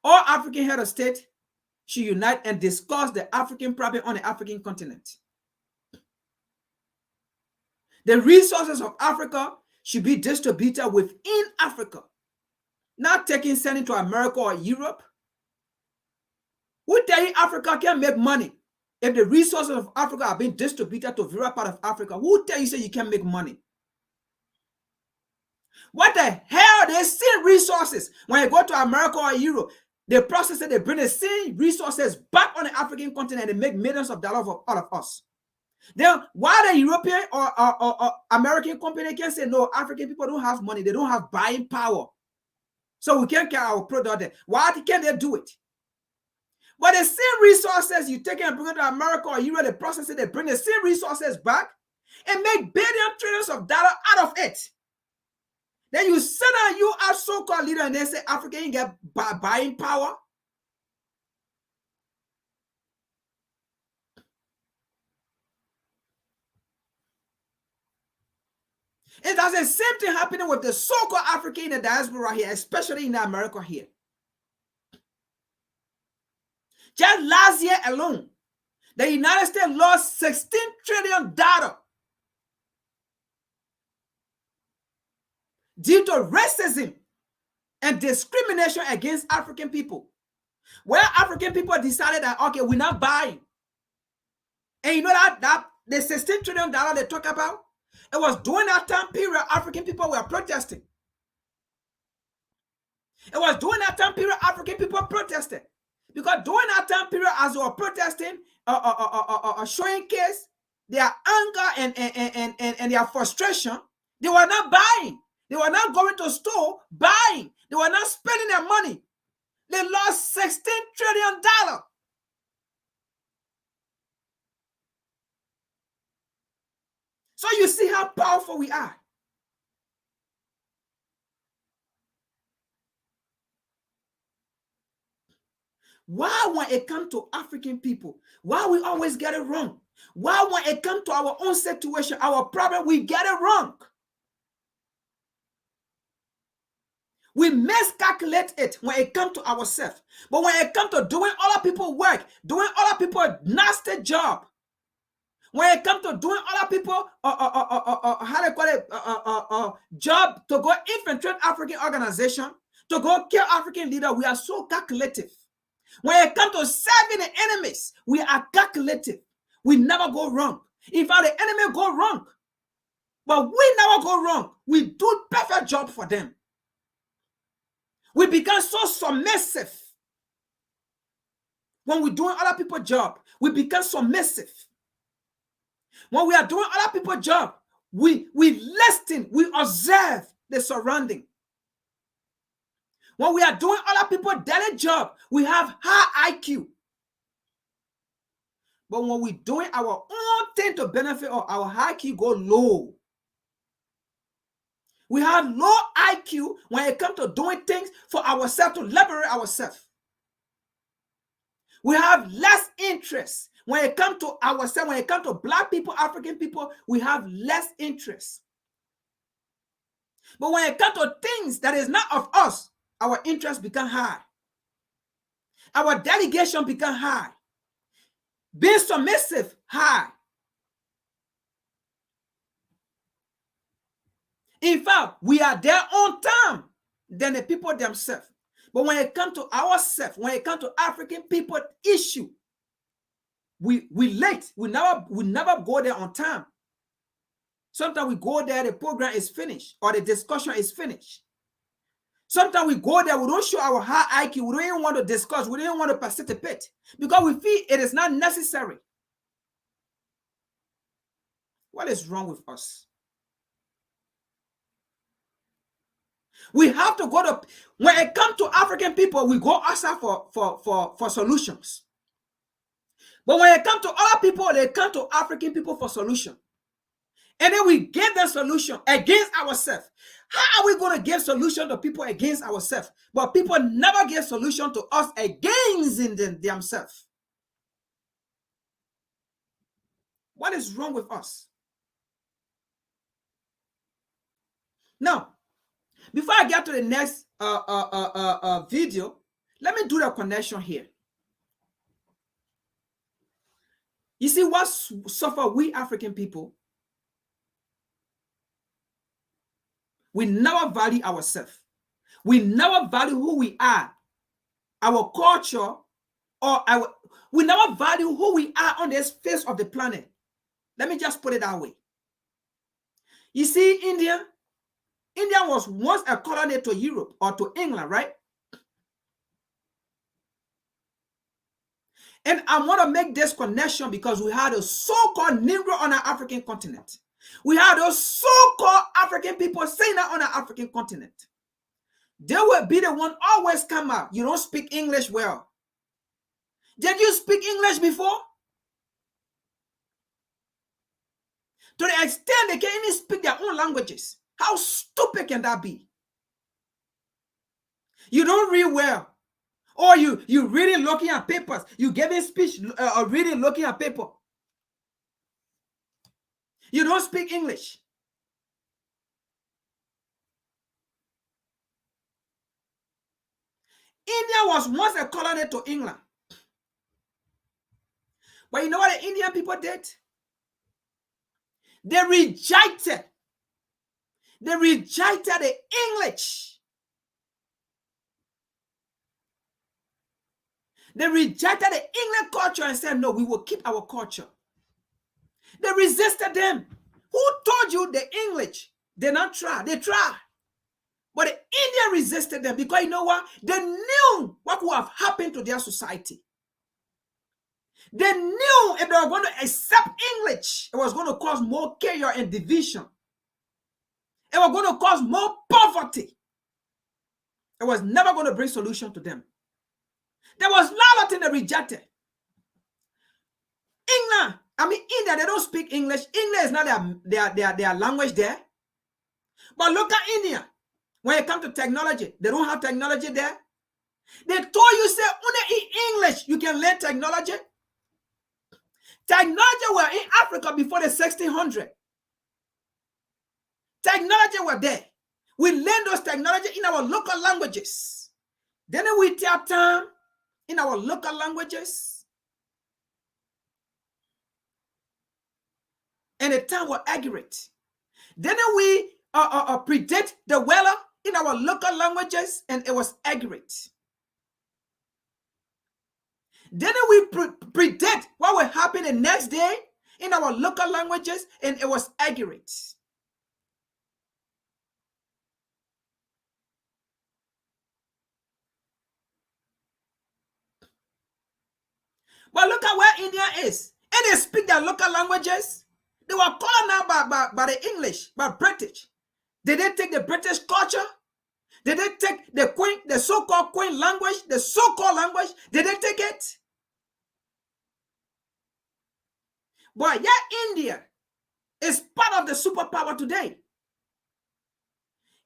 All African head of state should unite and discuss the African problem on the African continent. The resources of Africa should be distributed within Africa, not sending to America or Europe. Who tell you Africa can make money? If the resources of Africa are being distributed to various parts of Africa, who tell you say you can make money? What the hell? They send resources. When you go to America or Europe, they process it, they bring the same resources back on the African continent and make millions of dollars for all of us. Then why the European or American company can say, no, African people don't have money, they don't have buying power, so we can't carry our product there. Why can't they do it? But the same resources you take and bring it to America or Europe, they process it, they bring the same resources back and make trillions of dollars out of it. Then you sit down, you are so-called leader, and they say African get buying power. And that's the same thing happening with the so-called African in the diaspora here, especially in America here. Just last year alone, the United States lost $16 trillion due to racism and discrimination against African people. Where African people decided that, okay, we're not buying. And you know that the $16 trillion they talk about, it was during that time period African people were protesting. It was during that time period African people protested. Because during that time period, as they were protesting, showing case their anger and their frustration, they were not buying. They were not going to store buying. They were not spending their money. They lost $16 trillion. So you see how powerful we are. Why when it comes to African people, why we always get it wrong? Why when it comes to our own situation, our problem, we get it wrong? We miscalculate it when it comes to ourselves. But when it comes to doing other people's work, doing other people's nasty job, when it comes to doing other people, how they call it, job to go infiltrate African organization, to go kill African leader, we are so calculative. When it comes to serving the enemies, we are calculative. We never go wrong. In fact, the enemy go wrong, but we never go wrong. We do perfect job for them. We become so submissive. When we're doing other people's job, we become submissive. When we are doing other people's job, we listen, we observe the surrounding. When we are doing other people's daily job, we have high IQ. But when we're doing our own thing to benefit our IQ go low. We have low IQ when it comes to doing things for ourselves, to liberate ourselves. We have less interest when it comes to ourselves, when it comes to Black people, African people, we have less interest. But when it comes to things that is not of us, our interest become high. Our delegation become high. Being submissive, high. In fact, we are there on time than the people themselves. But when it comes to ourselves, when it comes to African people issue, we late. We never go there on time. Sometimes we go there, the program is finished or the discussion is finished. Sometimes we go there, we don't show our high IQ, we don't even want to discuss, we don't even want to participate because we feel it is not necessary. What is wrong with us? We have to go to, when it comes to African people, we go outside for solutions. But when it comes to other people, they come to African people for solution. And then we give them solution against ourselves. How are we going to give solution to people against ourselves? But people never give solution to us against themselves. What is wrong with us? Now, before I get to the next video, let me do the connection here. You see what suffer we African people? We never value ourselves. We never value who we are, our culture, we never value who we are on this face of the planet. Let me just put it that way. You see, India was once a colony to Europe or to England, right? And I want to make this connection because we had a so-called Negro on our African continent. We had those so-called African people saying that on our African continent. They will be the one always come out. You don't speak English well. Did you speak English before? To the extent they can even speak their own languages. How stupid can that be? You don't read well. Or you reading looking at papers. You giving speech or reading looking at paper. You don't speak English. India was once a colony to England. But you know what the Indian people did? They rejected the English. They rejected the English culture and said, no, we will keep our culture. They resisted them. Who told you the English did not try? They tried. But the Indian resisted them because you know what? They knew what would have happened to their society. They knew if they were going to accept English, it was going to cause more chaos and division. It was going to cause more poverty. It was never going to bring solution to them. There was nothing they rejected. India, they don't speak English. English is not their language there. But look at India. When it comes to technology, they don't have technology there. They told you, say, only in English you can learn technology. Technology were in Africa before the 1600. Technology were there. We learned those technology in our local languages. Then we take time in our local languages. And the time was accurate. Then we predict the weather in our local languages, and it was accurate. Then we predict what will happen the next day in our local languages, and it was accurate. But look at where India is. And they speak their local languages. They were called now by the English, by British. Did they take the British culture? Did they take the Queen, the so-called Queen language, the so-called language? Did they take it? But yeah, India is part of the superpower today.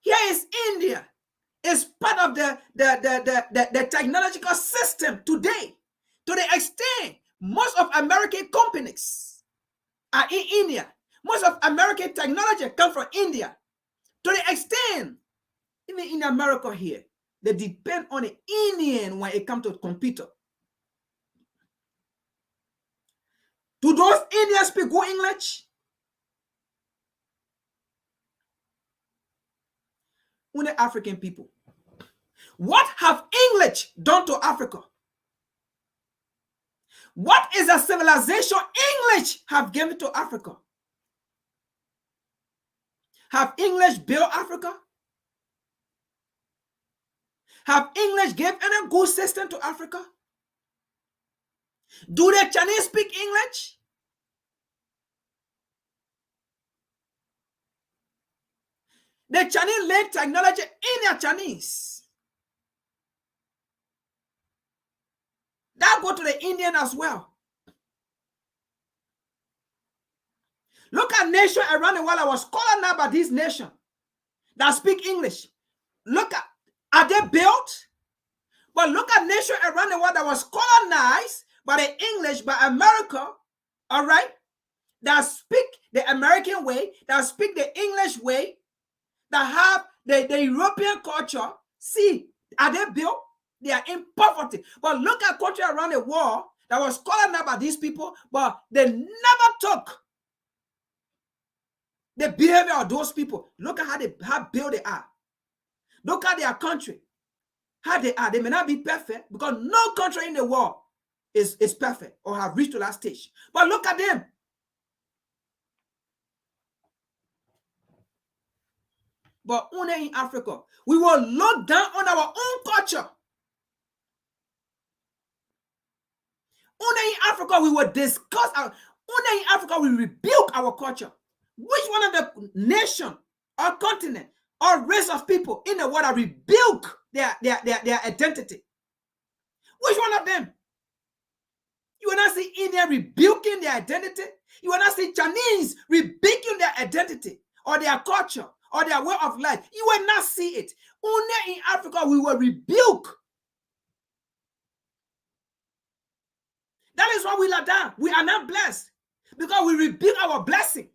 Here is India. Is part of the technological system today. To the extent most of American companies are in India. Most of American technology comes from India. To the extent, even in America here, they depend on the Indian when it comes to computer. Do those Indians speak good English? Only African people. What have English done to Africa? What is a civilization English have given to Africa? Have English built Africa? Have English given any good system to Africa? Do the Chinese speak English? The Chinese learn technology in their Chinese. That go to the Indian as well. Look at nations around the world. I was calling out by this nation that speak English. Look at, are they built? But look at nations around the world that was colonized by the English, by America, all right? That speak the American way, that speak the English way, that have the European culture. See, are they built? They are in poverty. But look at countries around the world that was colonized by these people, but they never took the behavior of those people. Look at how built they are. Look at their country, how they are. They may not be perfect because no country in the world is perfect or have reached to that stage. But look at them. But only in Africa, we will look down on our own culture. Only in Africa we will discuss only in Africa we rebuke our culture. Which one of the nation or continent or race of people in the world are rebuke their identity? Which one of them? You will not see India rebuking their identity. You will not see Chinese rebuking their identity or their culture or their way of life. You will not see it. Only in Africa we will rebuke. That is why we are down. We are not blessed because we rebuke our blessing.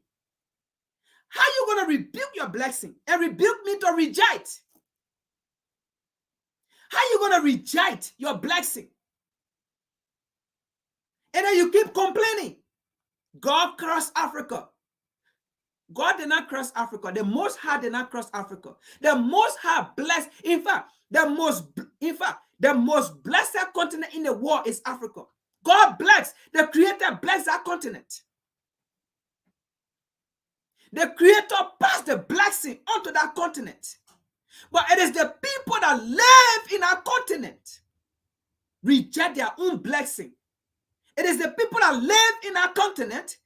How are you going to rebuke your blessing? And rebuke means to reject. How are you going to reject your blessing? And then you keep complaining. God crossed Africa. God did not cross Africa. The Most High did not cross Africa. The Most High blessed. In fact, the most blessed continent in the world is Africa. God blessed. The Creator blessed that continent. The Creator passed the blessing onto that continent. But it is the people that live in our continent reject their own blessing. It is the people that live in our continent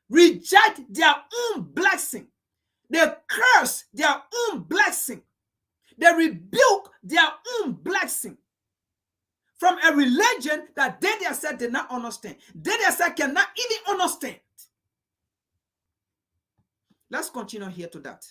reject their own blessing. They curse their own blessing. They rebuke their own blessing from a religion that they themselves did not understand. They themselves cannot even understand. Let's continue here to that.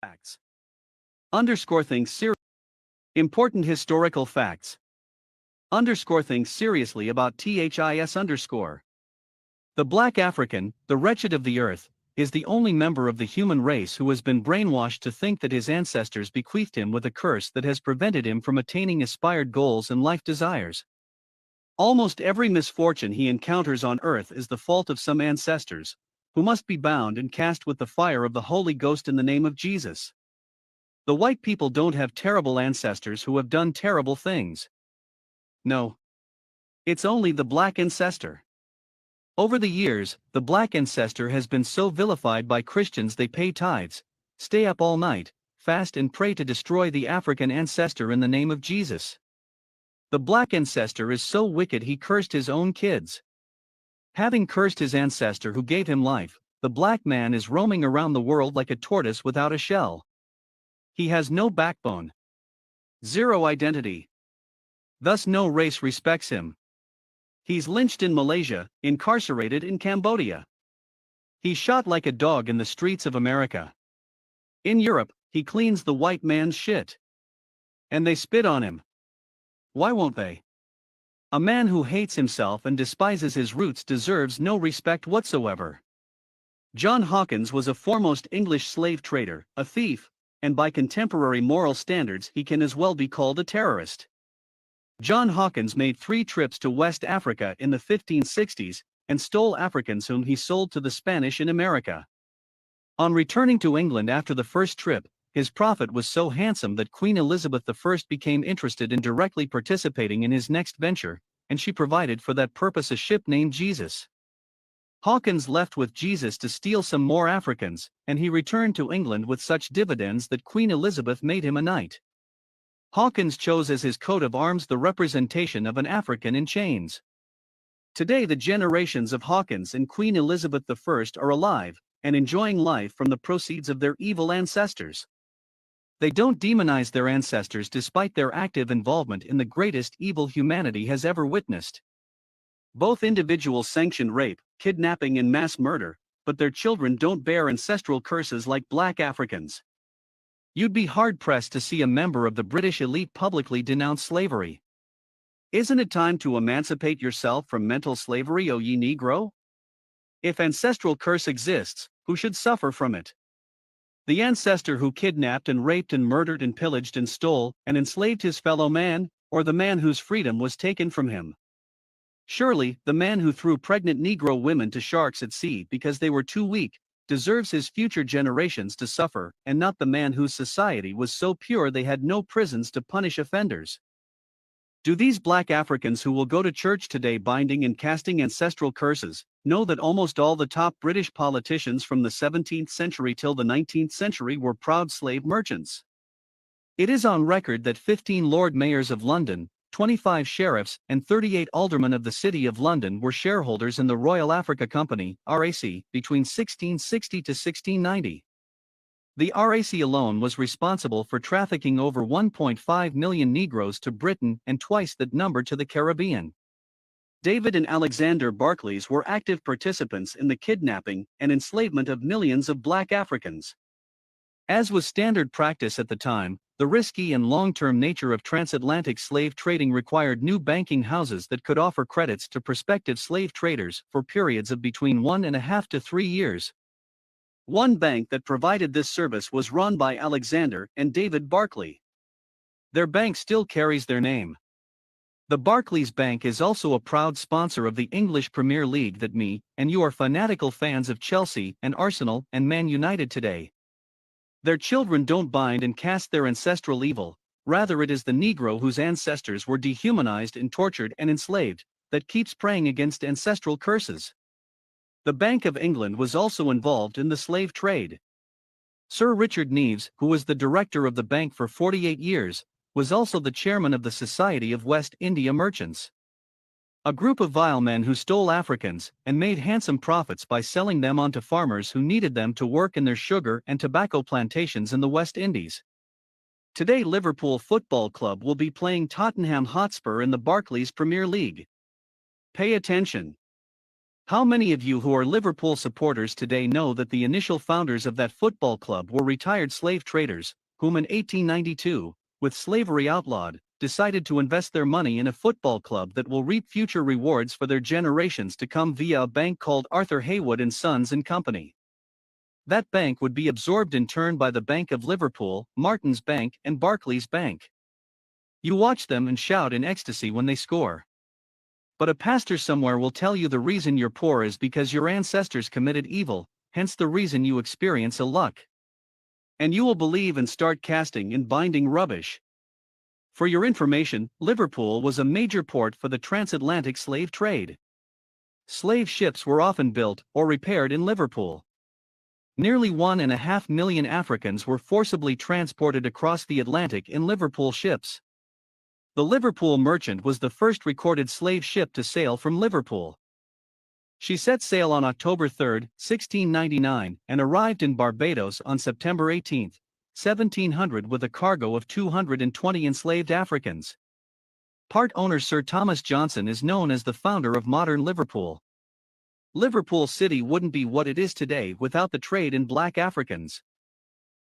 Facts. Underscore things seriously. Important historical facts. Underscore things seriously about THIS underscore. The black African, the wretched of the earth, is the only member of the human race who has been brainwashed to think that his ancestors bequeathed him with a curse that has prevented him from attaining aspired goals and life desires. Almost every misfortune he encounters on earth is the fault of some ancestors, who must be bound and cast with the fire of the Holy Ghost in the name of Jesus. The white people don't have terrible ancestors who have done terrible things. No. It's only the black ancestor. Over the years, the black ancestor has been so vilified by Christians they pay tithes, stay up all night, fast and pray to destroy the African ancestor in the name of Jesus. The black ancestor is so wicked he cursed his own kids. Having cursed his ancestor who gave him life, the black man is roaming around the world like a tortoise without a shell. He has no backbone. Zero identity. Thus no race respects him. He's lynched in Malaysia, incarcerated in Cambodia. He's shot like a dog in the streets of America. In Europe, he cleans the white man's shit. And they spit on him. Why won't they? A man who hates himself and despises his roots deserves no respect whatsoever. John Hawkins was a foremost English slave trader, a thief, and by contemporary moral standards he can as well be called a terrorist. John Hawkins made 3 trips to West Africa in the 1560s and stole Africans whom he sold to the Spanish in America. On returning to England after the first trip, his profit was so handsome that Queen Elizabeth I became interested in directly participating in his next venture, and she provided for that purpose a ship named Jesus. Hawkins left with Jesus to steal some more Africans, and he returned to England with such dividends that Queen Elizabeth made him a knight. Hawkins chose as his coat of arms the representation of an African in chains. Today the generations of Hawkins and Queen Elizabeth I are alive, and enjoying life from the proceeds of their evil ancestors. They don't demonize their ancestors despite their active involvement in the greatest evil humanity has ever witnessed. Both individuals sanction rape, kidnapping and mass murder, but their children don't bear ancestral curses like black Africans. You'd be hard-pressed to see a member of the British elite publicly denounce slavery. Isn't it time to emancipate yourself from mental slavery, O ye Negro? If ancestral curse exists, who should suffer from it? The ancestor who kidnapped and raped and murdered and pillaged and stole and enslaved his fellow man, or the man whose freedom was taken from him? Surely, the man who threw pregnant Negro women to sharks at sea because they were too weak, deserves his future generations to suffer, and not the man whose society was so pure they had no prisons to punish offenders. Do these black Africans who will go to church today binding and casting ancestral curses know that almost all the top British politicians from the 17th century till the 19th century were proud slave merchants? It is on record that 15 Lord Mayors of London, 25 sheriffs, and 38 aldermen of the City of London were shareholders in the Royal Africa Company (RAC) between 1660 to 1690. The RAC alone was responsible for trafficking over 1.5 million Negroes to Britain and twice that number to the Caribbean. David and Alexander Barclays were active participants in the kidnapping and enslavement of millions of black Africans. As was standard practice at the time, the risky and long-term nature of transatlantic slave trading required new banking houses that could offer credits to prospective slave traders for periods of between 1.5 to 3 years. One bank that provided this service was run by Alexander and David Barclay. Their bank still carries their name. The Barclays Bank is also a proud sponsor of the English Premier League that me and you are fanatical fans of Chelsea and Arsenal and Man United today. Their children don't bind and cast their ancestral evil, rather it is the Negro whose ancestors were dehumanized and tortured and enslaved, that keeps praying against ancestral curses. The Bank of England was also involved in the slave trade. Sir Richard Neves, who was the director of the bank for 48 years, was also the chairman of the Society of West India Merchants. A group of vile men who stole Africans and made handsome profits by selling them on to farmers who needed them to work in their sugar and tobacco plantations in the West Indies. Today Liverpool Football Club will be playing Tottenham Hotspur in the Barclays Premier League. Pay attention. How many of you who are Liverpool supporters today know that the initial founders of that football club were retired slave traders, whom in 1892, with slavery outlawed, decided to invest their money in a football club that will reap future rewards for their generations to come via a bank called Arthur Haywood and Sons and Company. That bank would be absorbed in turn by the Bank of Liverpool, Martin's Bank, and Barclays Bank. You watch them and shout in ecstasy when they score. But a pastor somewhere will tell you the reason you're poor is because your ancestors committed evil, hence the reason you experience ill luck. And you will believe and start casting and binding rubbish. For your information, Liverpool was a major port for the transatlantic slave trade. Slave ships were often built or repaired in Liverpool. Nearly 1.5 million Africans were forcibly transported across the Atlantic in Liverpool ships. The Liverpool Merchant was the first recorded slave ship to sail from Liverpool. She set sail on October 3, 1699, and arrived in Barbados on September 18, 1700 with a cargo of 220 enslaved Africans. Part owner Sir Thomas Johnson is known as the founder of modern Liverpool. Liverpool City wouldn't be what it is today without the trade in black Africans.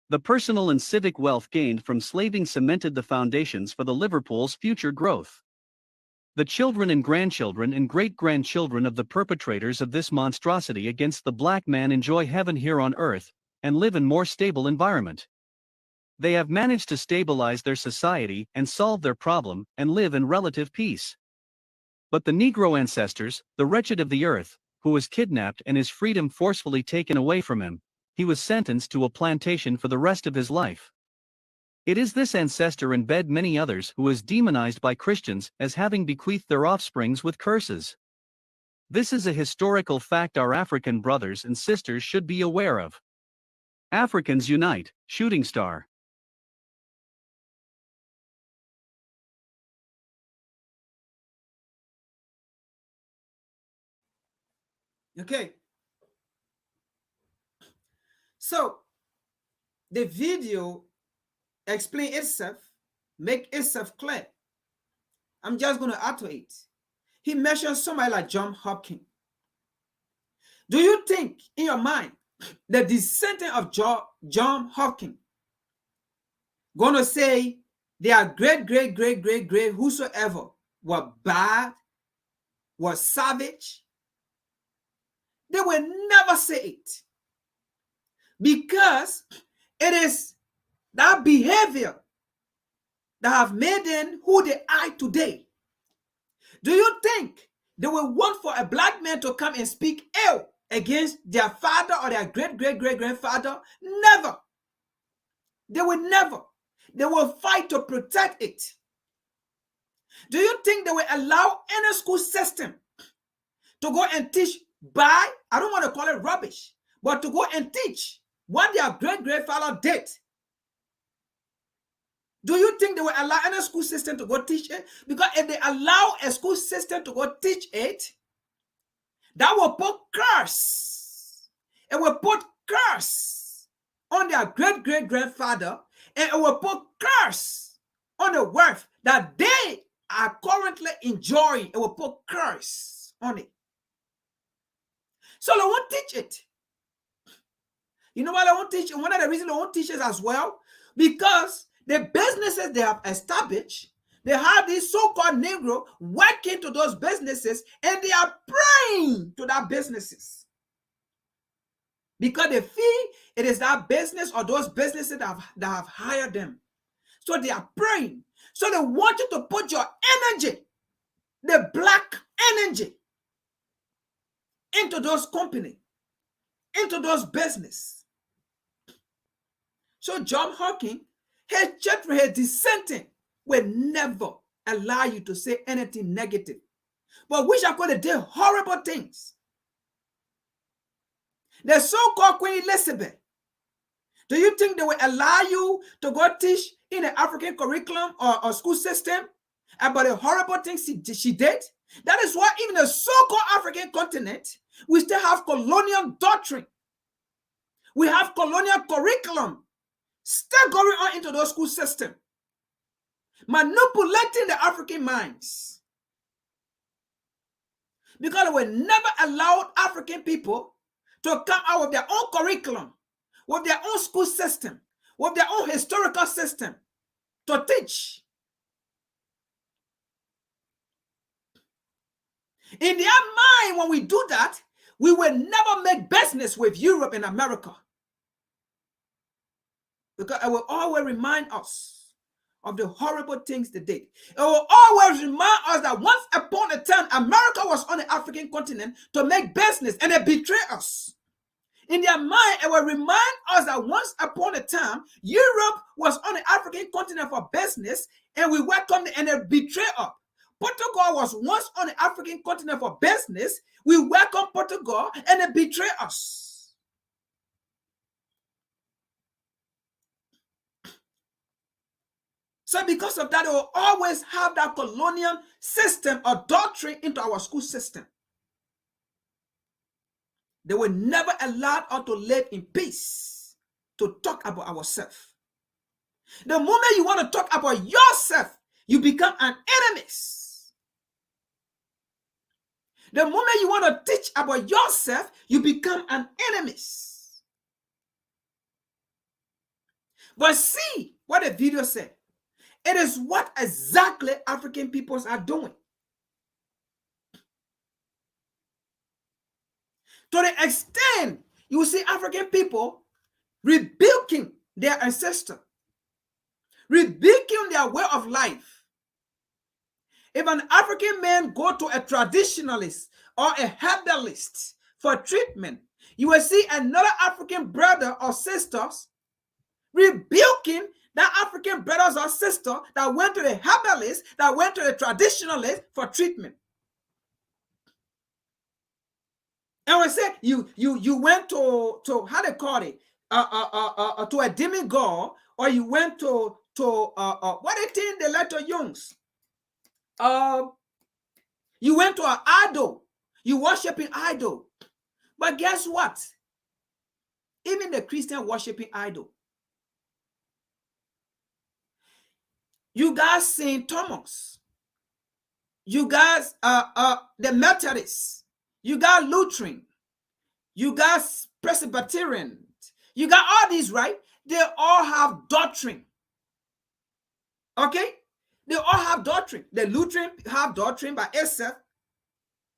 The personal and civic wealth gained from slaving cemented the foundations for the Liverpool's future growth. The children and grandchildren and great-grandchildren of the perpetrators of this monstrosity against the black man enjoy heaven here on earth, and live in more stable environment. They have managed to stabilize their society and solve their problem and live in relative peace. But the Negro ancestors, the wretched of the earth, who was kidnapped and his freedom forcefully taken away from him, he was sentenced to a plantation for the rest of his life. It is this ancestor and many others who is demonized by Christians as having bequeathed their offsprings with curses. This is a historical fact our African brothers and sisters should be aware of. Africans unite, shooting star. Okay. So the video explain itself, make itself clear. I'm just going to add to it. He mentioned somebody like John Hopkins. Do you think in your mind the descendant of John Hopkins going to say they are great whosoever were bad, were savage? They will never say it, because it is that behavior that have made them who they are today. Do you think they will want for a black man to come and speak ill against their father or their great-great-great-grandfather? Never. They will never. They will fight to protect it. Do you think they will allow any school system to go and teach I don't want to call it rubbish, but to go and teach what their great-grandfather did? Do you think they will allow any school system to go teach it? Because if they allow a school system to go teach it, that will put curse. It will put curse on their great-great-grandfather, and it will put curse on the wealth that they are currently enjoying. It will put curse on it. So they won't teach it. You know why they won't teach it? One of the reasons they won't teach it as well, because the businesses they have established, they have these so-called Negro working to those businesses, and they are praying to that businesses. Because they feel it is that business or those businesses that have hired them. So they are praying. So they want you to put your energy, the black energy, into those companies, into those business. So John Hawking, his church, his dissenting, will never allow you to say anything negative. But we shall go to do horrible things. The so-called Queen Elizabeth, do you think they will allow you to go teach in the African curriculum or school system about the horrible things she did? That is why even the so-called African continent, we still have colonial doctrine. We have colonial curriculum still going on into those school systems, manipulating the African minds. Because they will never allow African people to come out with their own curriculum, with their own school system, with their own historical system to teach. In their mind, when we do that, we will never make business with Europe and America. Because it will always remind us of the horrible things they did. It will always remind us that once upon a time, America was on the African continent to make business, and they betrayed us. In their mind, it will remind us that once upon a time, Europe was on the African continent for business, and we welcomed it, and they betrayed us. Portugal was once on the African continent for business. We welcomed Portugal, and they betrayed us. So because of that, they will always have that colonial system or doctrine into our school system. They will never allow us to live in peace, to talk about ourselves. The moment you want to talk about yourself, you become an enemy. The moment you want to teach about yourself, you become an enemy. But see what the video said. It is what exactly African peoples are doing. To the extent you see African people rebuking their ancestors, rebuking their way of life. If an African man go to a traditionalist or a herbalist for treatment, you will see another African brother or sisters rebuking that African brothers or sisters that went to the herbalist, that went to the traditionalist for treatment. And we say you went to how they call it to a demigod, or you went to what they think they let to Jungs. You went to an idol. You worshiping idol. But guess what? Even the Christian worshiping idol. You guys St. Thomas. You guys the Methodists. You got Lutheran. You got Presbyterian. You got all these, right? They all have doctrine. Okay? They all have doctrine. The Lutheran have doctrine by itself.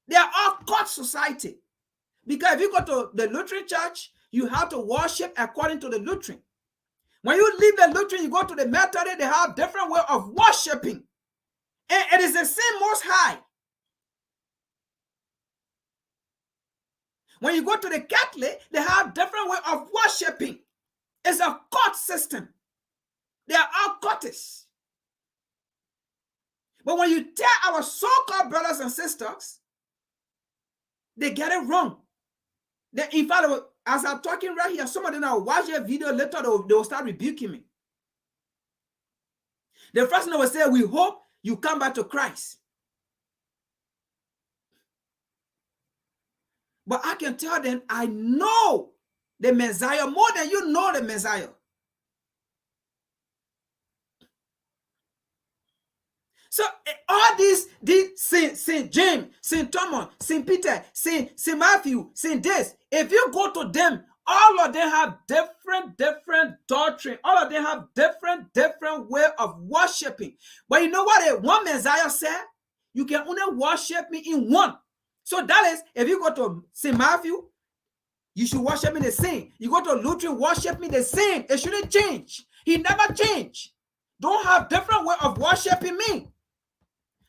They are all cult society. Because if you go to the Lutheran church, you have to worship according to the Lutheran. When you leave the Lutheran, you go to the Methodist, they have different way of worshiping. And it is the same Most High. When you go to the Catholic, they have different way of worshiping. It's a court system. They are all cultists. But when you tell our so-called brothers and sisters, they get it wrong. In fact, as I'm talking right here, some of them will watch a video later, they will start rebuking me. The first thing they will say, we hope you come back to Christ. But I can tell them, I know the Messiah more than you know the Messiah. So all these Saint James, Saint Thomas, Saint Peter, Saint Matthew, Saint this, if you go to them, all of them have different doctrine. All of them have different way of worshiping. But you know what? One Messiah said, you can only worship me in one. So that is, if you go to Saint Matthew, you should worship me the same. You go to Lutheran, worship me the same. It shouldn't change. He never changed. Don't have different way of worshiping me.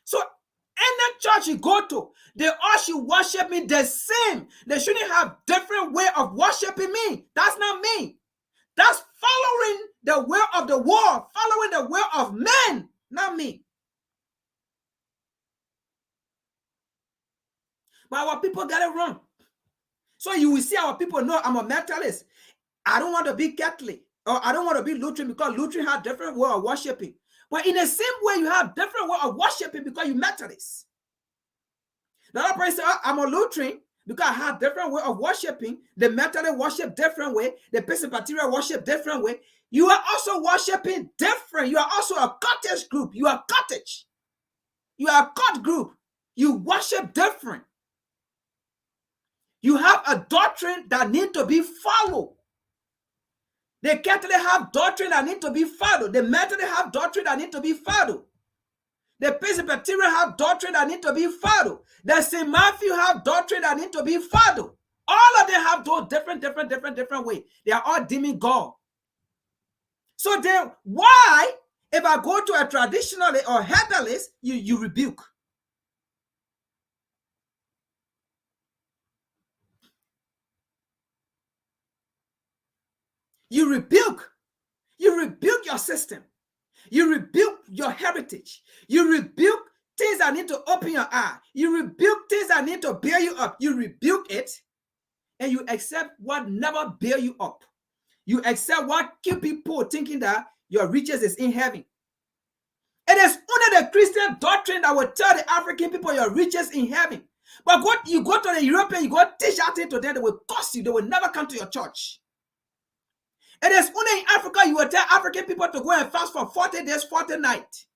So any church you go to, they all should worship me the same. They shouldn't have different way of worshiping me. That's not me. That's following the way of the world, following the way of men, not me. But our people get it wrong. So you will see our people know I'm a mentalist. I don't want to be Catholic, or I don't want to be Lutheran because Lutheran have different way of worshiping. But in the same way, you have different way of worshiping because you Methodist. The other person say, oh, I'm a Lutheran because I have different way of worshiping. The Methodist worship different way. The Presbyterian worship different way. You are also worshiping different. You are also a cottage group. You are cottage. You are a cult group. You worship different. You have a doctrine that need to be followed. The Catholic have doctrine that need to be followed. The Methodist have doctrine that need to be followed. The Presbyterian have doctrine that need to be followed. The St. Matthew have doctrine that need to be followed. All of them have those different ways. They are all deeming God. So then why, if I go to a traditionalist or herbalist, you rebuke? You rebuke. You rebuke your system. You rebuke your heritage. You rebuke things that need to open your eye. You rebuke things that need to bear you up. You rebuke it, and you accept what never bear you up. You accept what keep people thinking that your riches is in heaven. It is only the Christian doctrine that will tell the African people your riches in heaven. But you go to the European, you go teach that thing to them, they will curse you. They will never come to your church. It is only in Africa you will tell African people to go and fast for 40 days, 40 nights.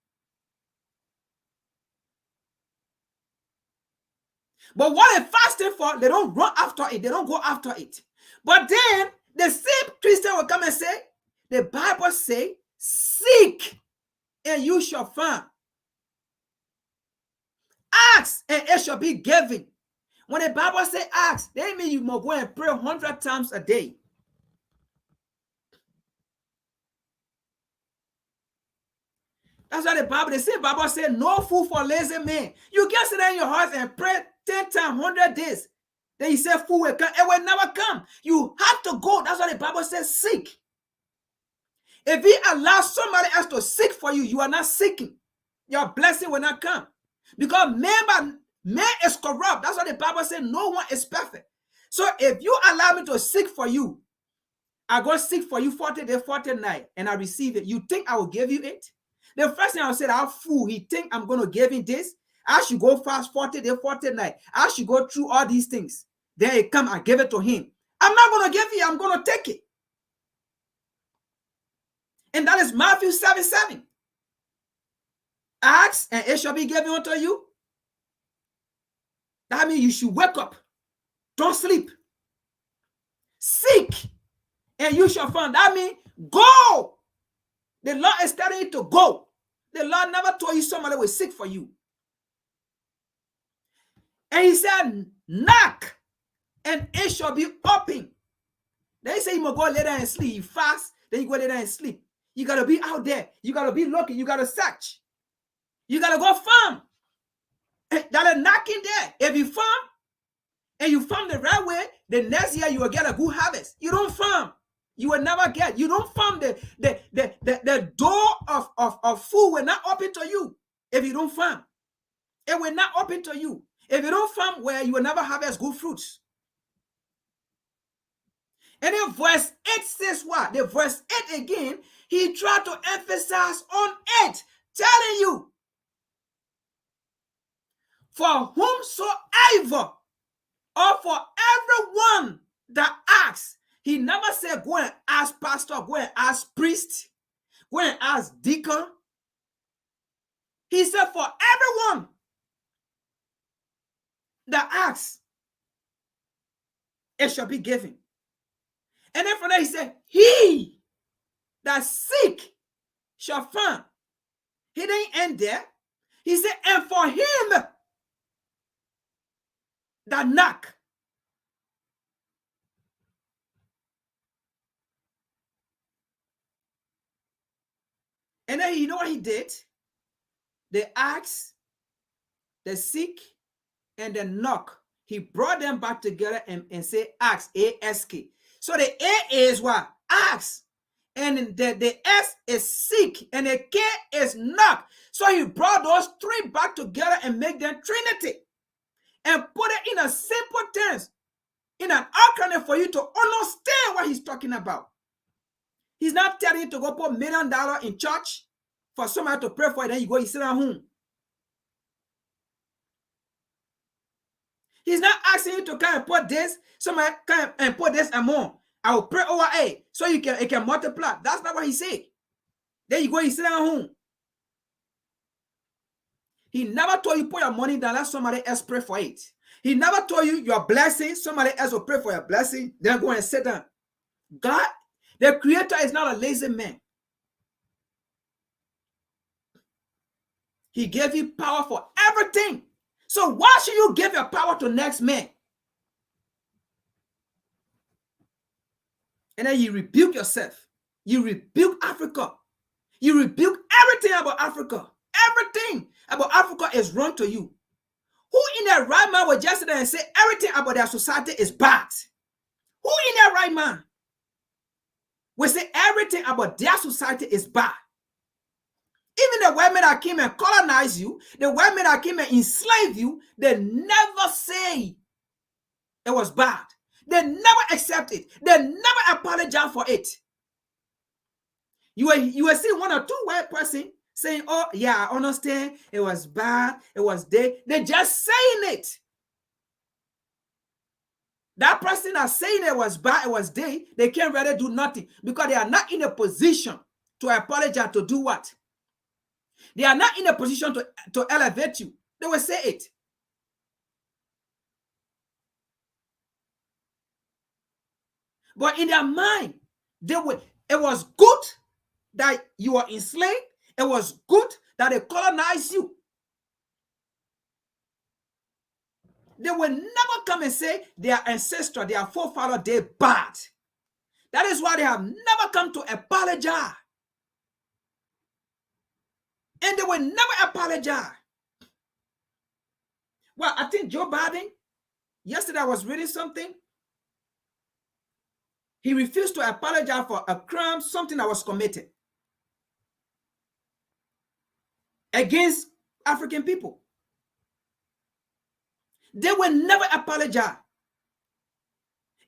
But what they're fasting for, they don't run after it. They don't go after it. But then the same Christian will come and say, the Bible say, seek and you shall find. Ask and it shall be given. When the Bible say ask, they mean you must go and pray 100 times a day. That's why the same Bible says, no food for lazy men. You can sit there in your house and pray 10 times, 100 days. Then you say food will come. It will never come. You have to go. That's why the Bible says seek. If you allow somebody else to seek for you, you are not seeking. Your blessing will not come. Because man is corrupt. That's why the Bible says no one is perfect. So if you allow me to seek for you, I go seek for you 40 days, 40 nights, and I receive it. You think I will give you it? The first thing I will say, that fool, he think I'm going to give him this. I should go fast 40 days, 40 nights. I should go through all these things. Then it come, I give it to him. I'm not going to give you, I'm going to take it. And that is Matthew 7:7. Ask, and it shall be given unto you. That means you should wake up. Don't sleep. Seek, and you shall find. That means go. The Lord is telling you to go. The Lord never told you somebody will seek for you. And he said, knock, and it shall be open. Then he said you must go lay down and sleep. You fast, then you go lay down and sleep. You got to be out there. You got to be looking. You got to search. You got to go farm. That is knocking there. If you farm, and you farm the right way, the next year you will get a good harvest. You don't farm. You will never get. You don't farm. The door of food will not open to you if you don't farm. It will not open to you. If you don't farm well, you will never harvest good fruits. And then verse 8 says what? The verse 8 again, he tried to emphasize on it, telling you, for whomsoever or for everyone that asks. He never said go and ask pastor, go and ask priest, go and ask deacon. He said for everyone that asks, it shall be given. And then from there he said, he that seek shall find. He didn't end there. He said, and for him that knock. And then you know what he did? They asked, they seek, and they knock. He brought them back together and said ask, A-S-K. So the A is what? Ask. And the S is seek. And the K is knock. So he brought those three back together and make them Trinity. And put it in a simple terms. In an acronym for you to understand what he's talking about. He's not telling you to go put $1 million in church for somebody to pray for it, then you sit at home. He's not asking you to come and put this, somebody come and put this amount. I will pray over it so it can multiply. That's not what he said. Then you sit at home. He never told you put your money down, let somebody else pray for it. He never told you your blessing, somebody else will pray for your blessing, then go and sit down. God, the creator, is not a lazy man. He gave you power for everything. So why should you give your power to next man? And then you rebuke yourself. You rebuke Africa. You rebuke everything about Africa. Everything about Africa is wrong to you. Who in their right mind would just sit there and say everything about their society is bad? Who in their right mind will say everything about their society is bad? Even the white men that came and colonized you, the white men that came and enslaved you, they never say it was bad. They never accept it. They never apologize for it. You will see one or two white person saying, oh, yeah, I understand. It was bad. It was they. They're just saying it. That person that's saying it was bad, it was they can't really do nothing because they are not in a position to apologize to do what? They are not in a position to elevate you. They will say it. But in their mind, it was good that you were enslaved. It was good that they colonized you. They will never come and say their ancestor, their forefather, they're bad. That is why they have never come to apologize. And they will never apologize. Well, I think Joe Biden, yesterday I was reading something. He refused to apologize for a crime, something that was committed against African people. They will never apologize.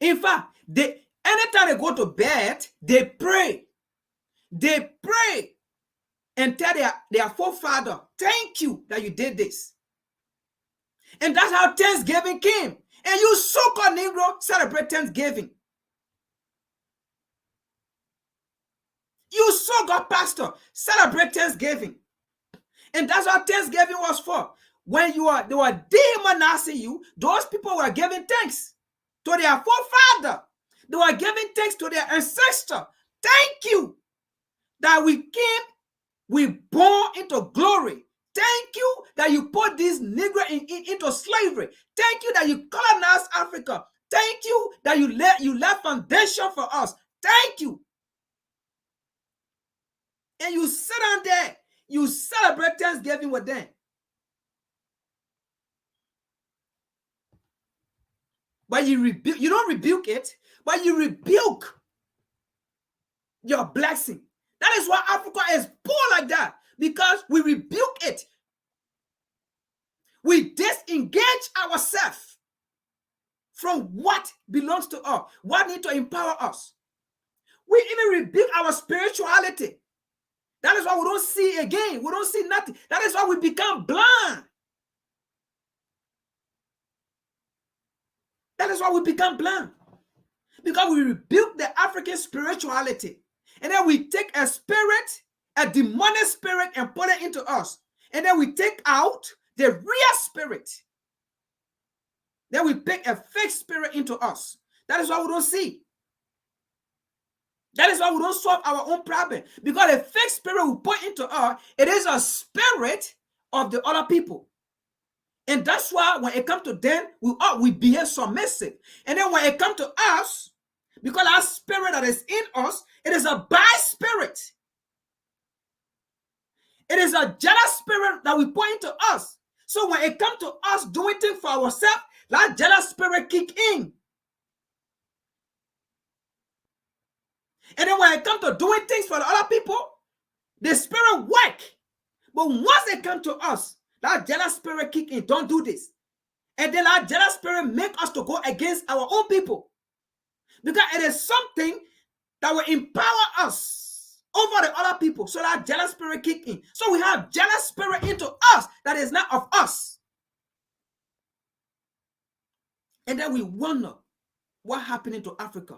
In fact, anytime they go to bed, they pray. They pray and tell their forefather, thank you that you did this. And that's how Thanksgiving came. And you so-called Negro celebrate Thanksgiving. You so-called pastor celebrate Thanksgiving. And that's what Thanksgiving was for. When they were demonizing you, those people were giving thanks to their forefather. They were giving thanks to their ancestor. Thank you that we born into glory. Thank you that you put this Negro into slavery. Thank you that you colonized Africa. Thank you that you left foundation for us. Thank you. And you sit down there, you celebrate Thanksgiving with them. but you don't rebuke it, but you rebuke your blessing. That is why Africa is poor like that, because we rebuke it. We disengage ourselves from what belongs to us, what needs to empower us. We even rebuke our spirituality. That is why we don't see again. We don't see nothing. That is why we become blind. That is why we become blind. Because we rebuke the African spirituality. And then we take a spirit, a demonic spirit, and put it into us. And then we take out the real spirit. Then we pick a fake spirit into us. That is why we don't see. That is why we don't solve our own problem. Because the fake spirit we put into us, it is a spirit of the other people. And that's why when it comes to them, we behave submissive. And then when it comes to us, because our spirit that is in us, it is a bad spirit. It is a jealous spirit that we put into us. So when it comes to us doing things for ourselves, that jealous spirit kick in. And then when it comes to doing things for the other people, the spirit work. But once it comes to us, that jealous spirit kick in. Don't do this. And then that jealous spirit make us to go against our own people. Because it is something that will empower us over the other people. So that jealous spirit kick in. So we have jealous spirit into us that is not of us. And then we wonder what happened to Africa.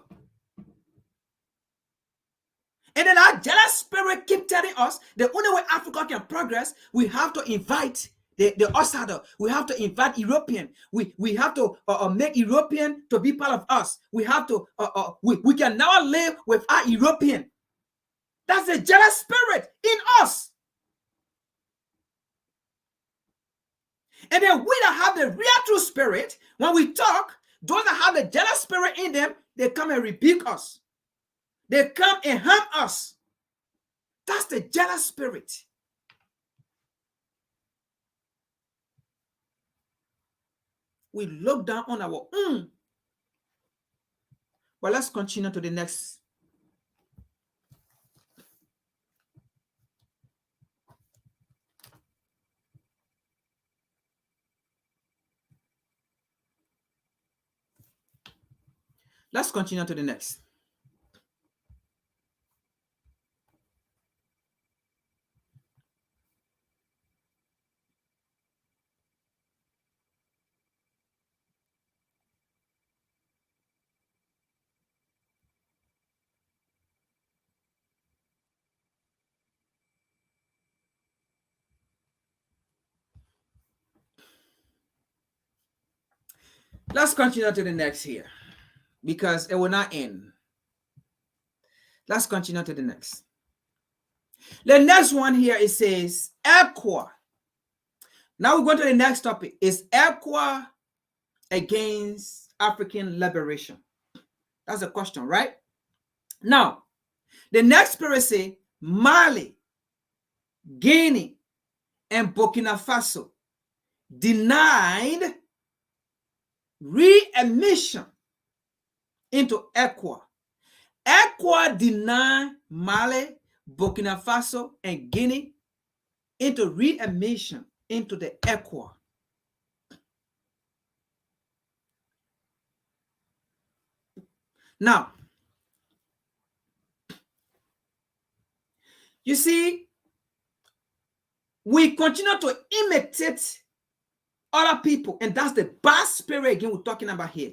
And then our jealous spirit keep telling us the only way Africa can progress, we have to invite the outsider. We have to invite European. We have to make European to be part of us. We have to we can now live with our European. That's the jealous spirit in us. And then we that have the real true spirit, when we talk, those that have the jealous spirit in them, they come and rebuke us. They come and harm us. That's the jealous spirit. We look down on our own. But let's continue to the next. Let's continue to the next. Let's continue to the next here, because it will not end. Let's continue to the next. The next one here, it says ECWAS. Now we're going to the next topic. Is ECWAS against African liberation? That's a question, right? Now, the next spirit say Mali, Guinea, and Burkina Faso denied readmission into ECWAS. ECWAS denied Mali, Burkina Faso, and Guinea into readmission into the ECWAS. Now, you see, we continue to imitate other people, and that's the bad spirit again we're talking about here.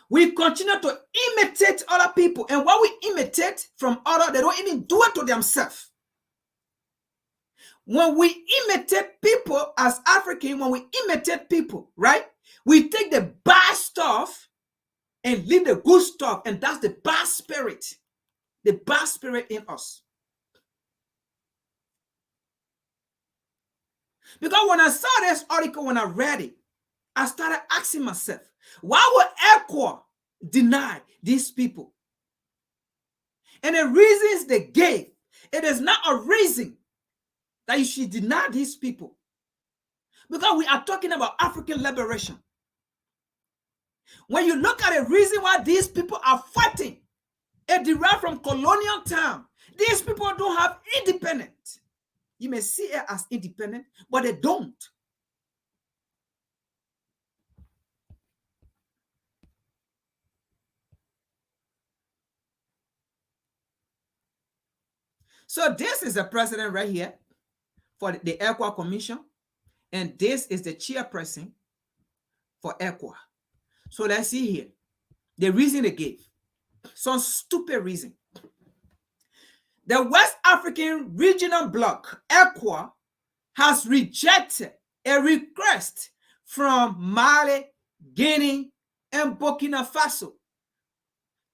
We continue to imitate other people, and what we imitate from others, they don't even do it to themselves. When we imitate people as African, when we imitate people, right, we take the bad stuff and leave the good stuff, and that's the bad spirit in us. Because when I saw this article, when I read it, I started asking myself, why would ECWAS deny these people? And the reasons they gave, it is not a reason that you should deny these people. Because we are talking about African liberation. When you look at the reason why these people are fighting, it derived from colonial time. These people don't have independence. You may see it as independent, but they don't. So this is the president right here for the ECWA Commission, and this is the chairperson for ECWA. So let's see here. The reason they gave, some stupid reason. The West African Regional Bloc, ECWA, has rejected a request from Mali, Guinea, and Burkina Faso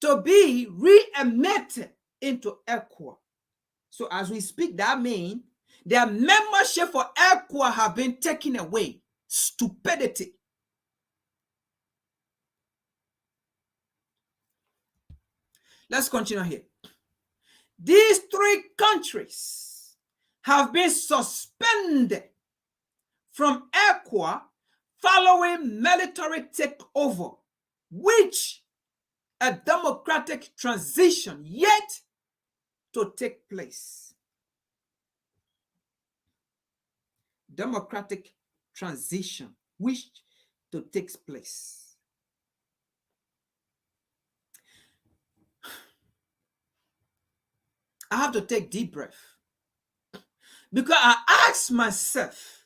to be re-admitted into ECWA. So as we speak, that means their membership for ECWA have been taken away. Stupidity. Let's continue here. These three countries have been suspended from ECWA following military takeover, which a democratic transition yet to take place. Democratic transition which to take place. I have to take deep breath because I ask myself,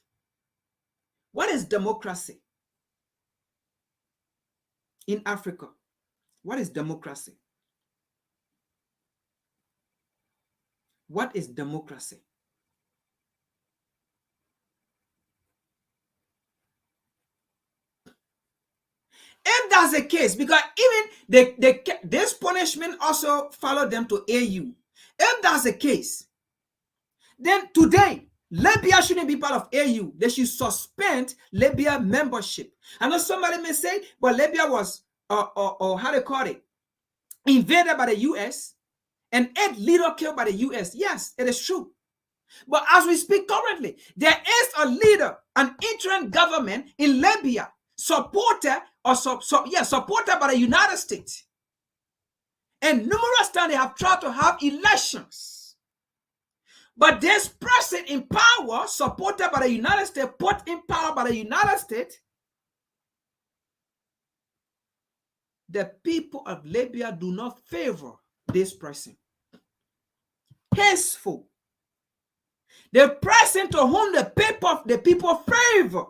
what is democracy in Africa? What is democracy? What is democracy? If that's the case, because even this punishment also followed them to AU. If that's the case, then today, Libya shouldn't be part of AU. They should suspend Libya membership. I know somebody may say, but Libya was, or how they call it, invaded by the US and 8 leaders killed by the US. Yes, it is true. But as we speak currently, there is a leader, an interim government in Libya, supported by the United States. And numerous times they have tried to have elections. But this person in power, supported by the United States, put in power by the United States, the people of Libya do not favor this person. Henceforth, the person to whom the people favor,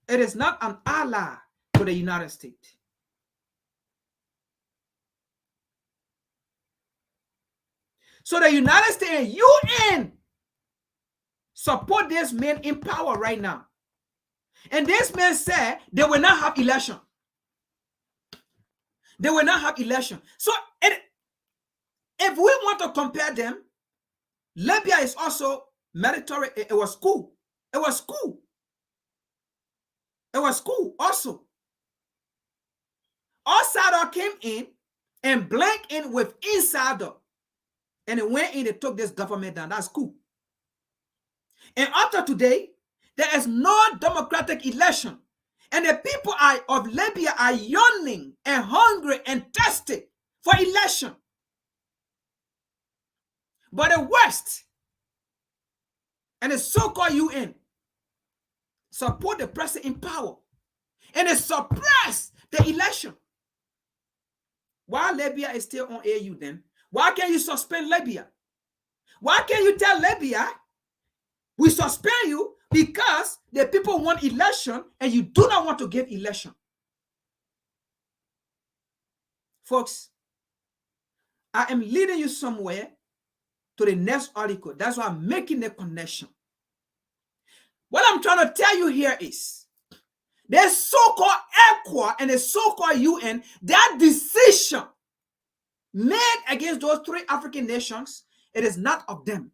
it is not an ally to the United States. So the United States and UN support this man in power right now. And this man said they will not have election. They will not have election. So if we want to compare them, Libya is also military. It was cool. It was cool. It was cool also. Outsider came in and blanked in with insider. And it went in and took this government down. That's cool. And after today, there is no democratic election. And the people of Libya are yearning and hungry and thirsty for election. But the West and the so-called UN support the president in power. And they suppress the election. Why Libya is still on AU then? Why can't you suspend Libya? Why can't you tell Libya, we suspend you because the people want election and you do not want to give election? Folks, I am leading you somewhere to the next article. That's why I'm making the connection. What I'm trying to tell you here is, the so-called ECWA and the so-called UN, that decision made against those 3 African nations, it is not of them.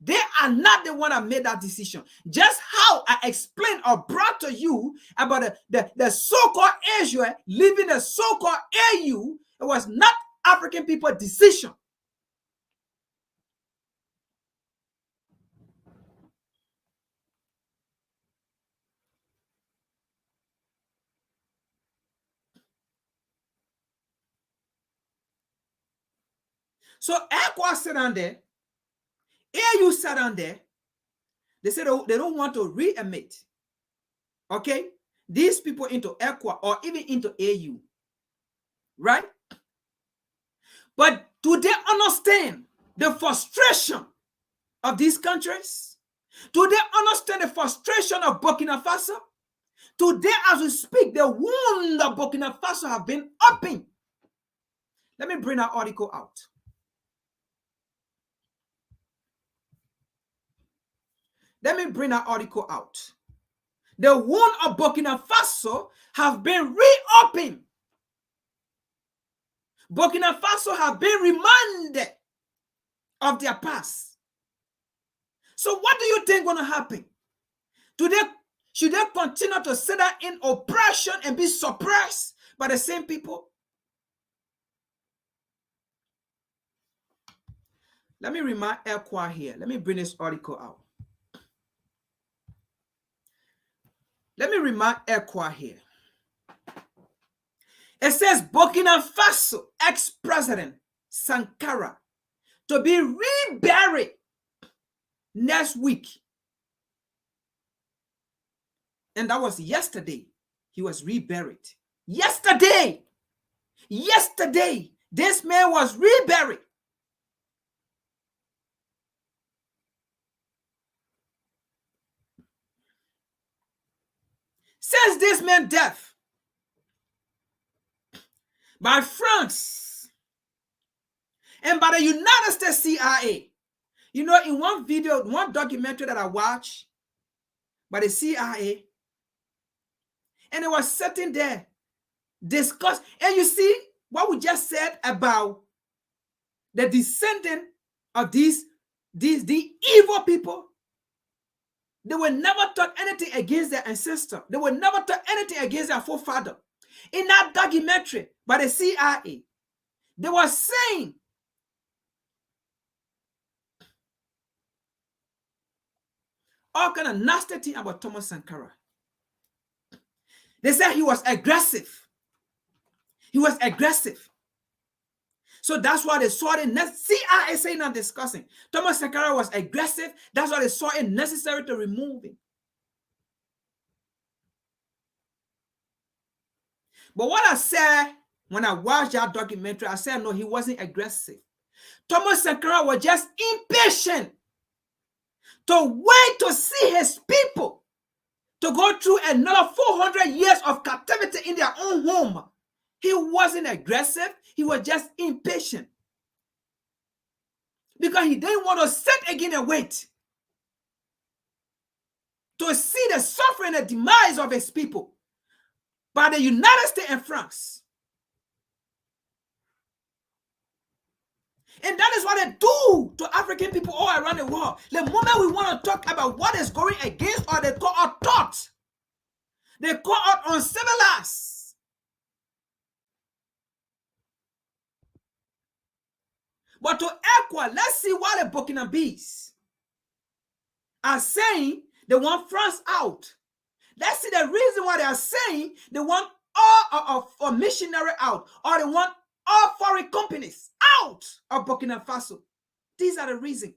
They are not the one that made that decision. Just how I explained or brought to you about the so-called Israel leaving the so-called AU, it was not African people's decision. So ECWAS sat down there, AU sat down there. They said they don't want to readmit, okay, these people into ECWAS or even into AU, right? But do they understand the frustration of these countries? Do they understand the frustration of Burkina Faso? Today, as we speak, the wound of Burkina Faso have been opened. Let me bring that article out. Let me bring that article out. The wound of Burkina Faso have been reopened. Burkina Faso have been reminded of their past. So what do you think going to happen? Should they continue to sit there in oppression and be suppressed by the same people? Let me remind ECWAS here. Let me bring this article out. Let me remind ECWAS here. It says Burkina Faso ex-president Sankara to be reburied next week. And that was yesterday. He was reburied. Yesterday. Yesterday. This man was reburied. Since this man's death by France and by the United States CIA. You know, in one video, one documentary that I watched by the CIA, and it was sitting there, discuss, and you see what we just said about the descendant of the evil people. They will never talk anything against their ancestor. They will never talk anything against their forefather. In that documentary by the CIA, they were saying all kind of nasty thing about Thomas Sankara. They said he was aggressive. He was aggressive. So that's why they saw it CIA saying and discussing. Thomas Sankara was aggressive. That's why they saw it necessary to remove him. But what I said when I watched that documentary, I said, no, he wasn't aggressive. Thomas Sankara was just impatient to wait to see his people to go through another 400 years of captivity in their own home. He wasn't aggressive. He was just impatient. Because he didn't want to sit again and wait to see the suffering and demise of his people by the United States and France. And that is what they do to African people all around the world. The moment we want to talk about what is going against or they call out thoughts, they call out uncivilized. But to ECWAS, let's see why the Burkinabés are saying they want France out. Let's see the reason why they are saying they want all of missionary out, or they want all foreign companies out of Burkina Faso. These are the reasons.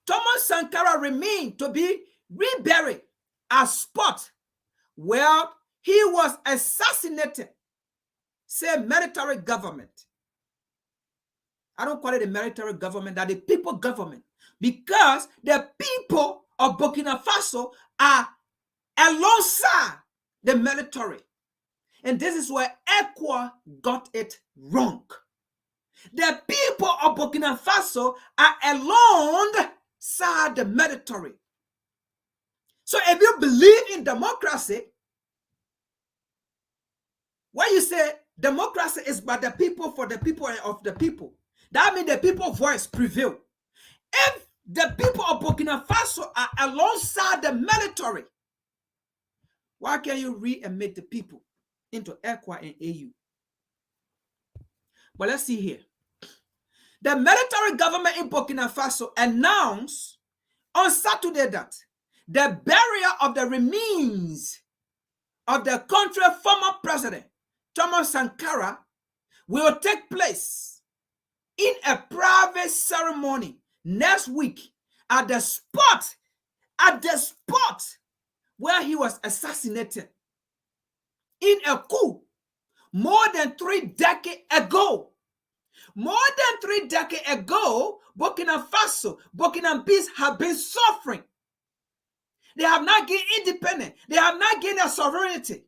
Thomas Sankara remained to be reburied at spot where he was assassinated. Say military government. I don't call it a military government, that the people government. Because the people of Burkina Faso are alongside the military. And this is where ECWAS got it wrong. The people of Burkina Faso are alongside the military. So if you believe in democracy, when you say democracy is by the people, for the people, and of the people, that means the people's voice prevail. If the people of Burkina Faso are alongside the military, why can't you readmit the people into ECWAS and AU? But let's see here. The military government in Burkina Faso announced on Saturday that the burial of the remains of the country's former president, Thomas Sankara will take place in a private ceremony next week at the spot where he was assassinated in a coup more than 3 decades ago. More than 3 decades ago, Burkina Faso, Burkina Faso have been suffering. They have not gained independence. They have not gained their sovereignty.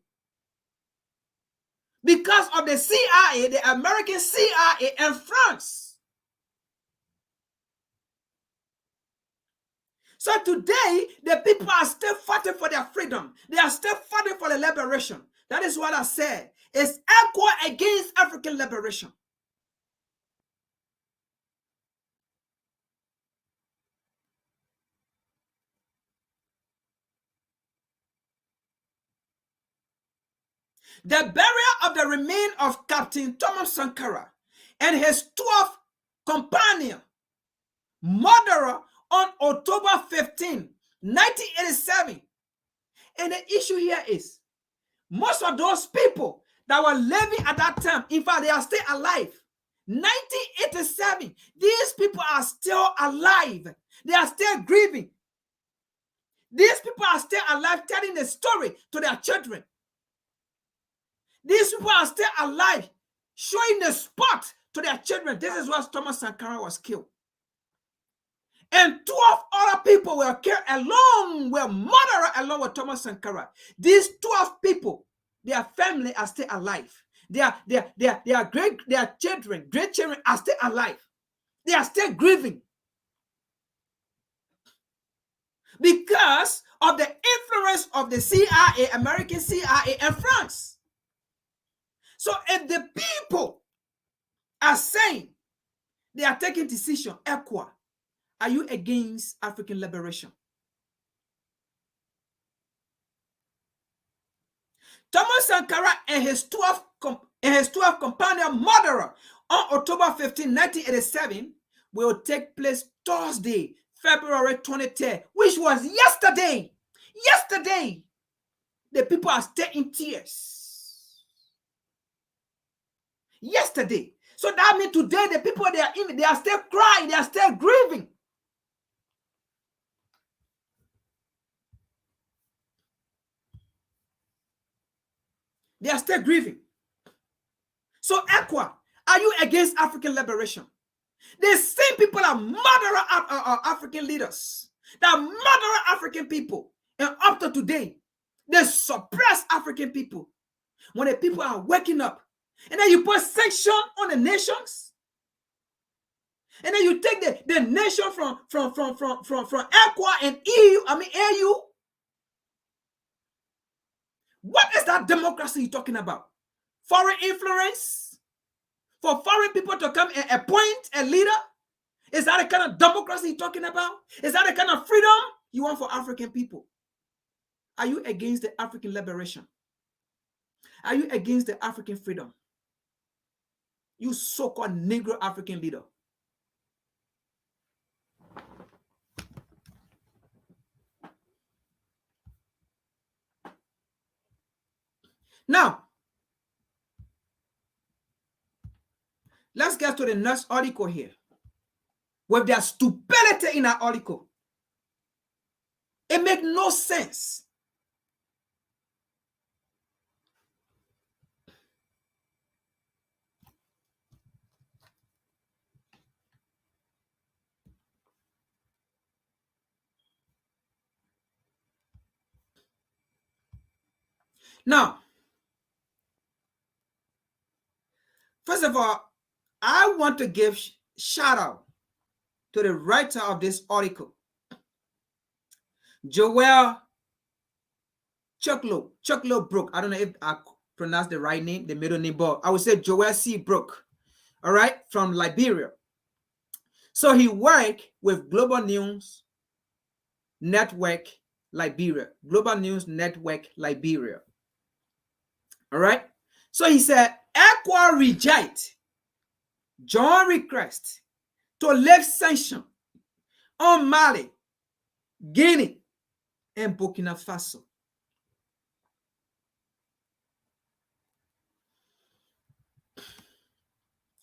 Because of the CIA, the American CIA and France. So today, the people are still fighting for their freedom. They are still fighting for the liberation. That is what I said. It's ECWAS against African liberation. The burial of the remains of Captain Thomas Sankara and his 12 companions, murderer on October 15, 1987. And the issue here is, most of those people that were living at that time, in fact, they are still alive. 1987, these people are still alive. They are still grieving. These people are still alive, telling the story to their children. These people are still alive, showing the spot to their children. This is where Thomas Sankara was killed. And 12 other people were killed were murdered along with Thomas Sankara. These 12 people, their family are still alive. Their children, great children are still alive. They are still grieving. Because of the influence of the CIA, American CIA, and France. So if the people are saying they are taking decision, ECWAS, are you against African liberation? Thomas Sankara and his 12 companion murderer on October 15, 1987 will take place Thursday, February 23rd, which was yesterday. Yesterday, the people are still in tears. Yesterday. So that means today the people they are still crying, they are still grieving. They are still grieving. So ECWAS, are you against African liberation? The same people are murdering African leaders, that murder African people, and up to today, they suppress African people. When the people are waking up, and then you put sanction on the nations, and then you take the nation from ECWAS and AU. What is that democracy you're talking about? Foreign influence? For foreign people to come and appoint a leader? Is that the kind of democracy you're talking about? Is that the kind of freedom you want for African people? Are you against the African liberation? Are you against the African freedom? You so-called Negro African leader. Now, let's get to the next article here. With their stupidity in that article. It makes no sense. Now, first of all, I want to give shout out to the writer of this article, Joel Chuklo Brook. I don't know if I pronounced the right name, the middle name, but I would say Joel C. Brook, all right, from Liberia. So he worked with Global News Network Liberia, Global News Network Liberia, all right? So he said, ECWAS reject John request to lift sanction on Mali, Guinea, and Burkina Faso.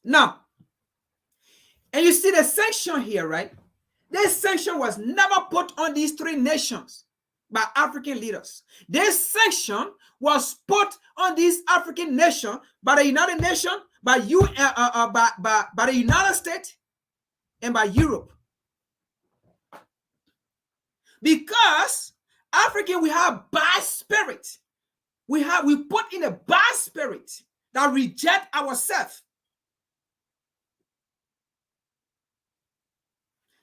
Now, and you see the sanction here, right? This sanction was never put on these three nations by African leaders. This sanction was put on these African nations by the United Nations, by the United States, and by Europe. Because African, we have bad spirit. We put in a bad spirit that reject ourselves.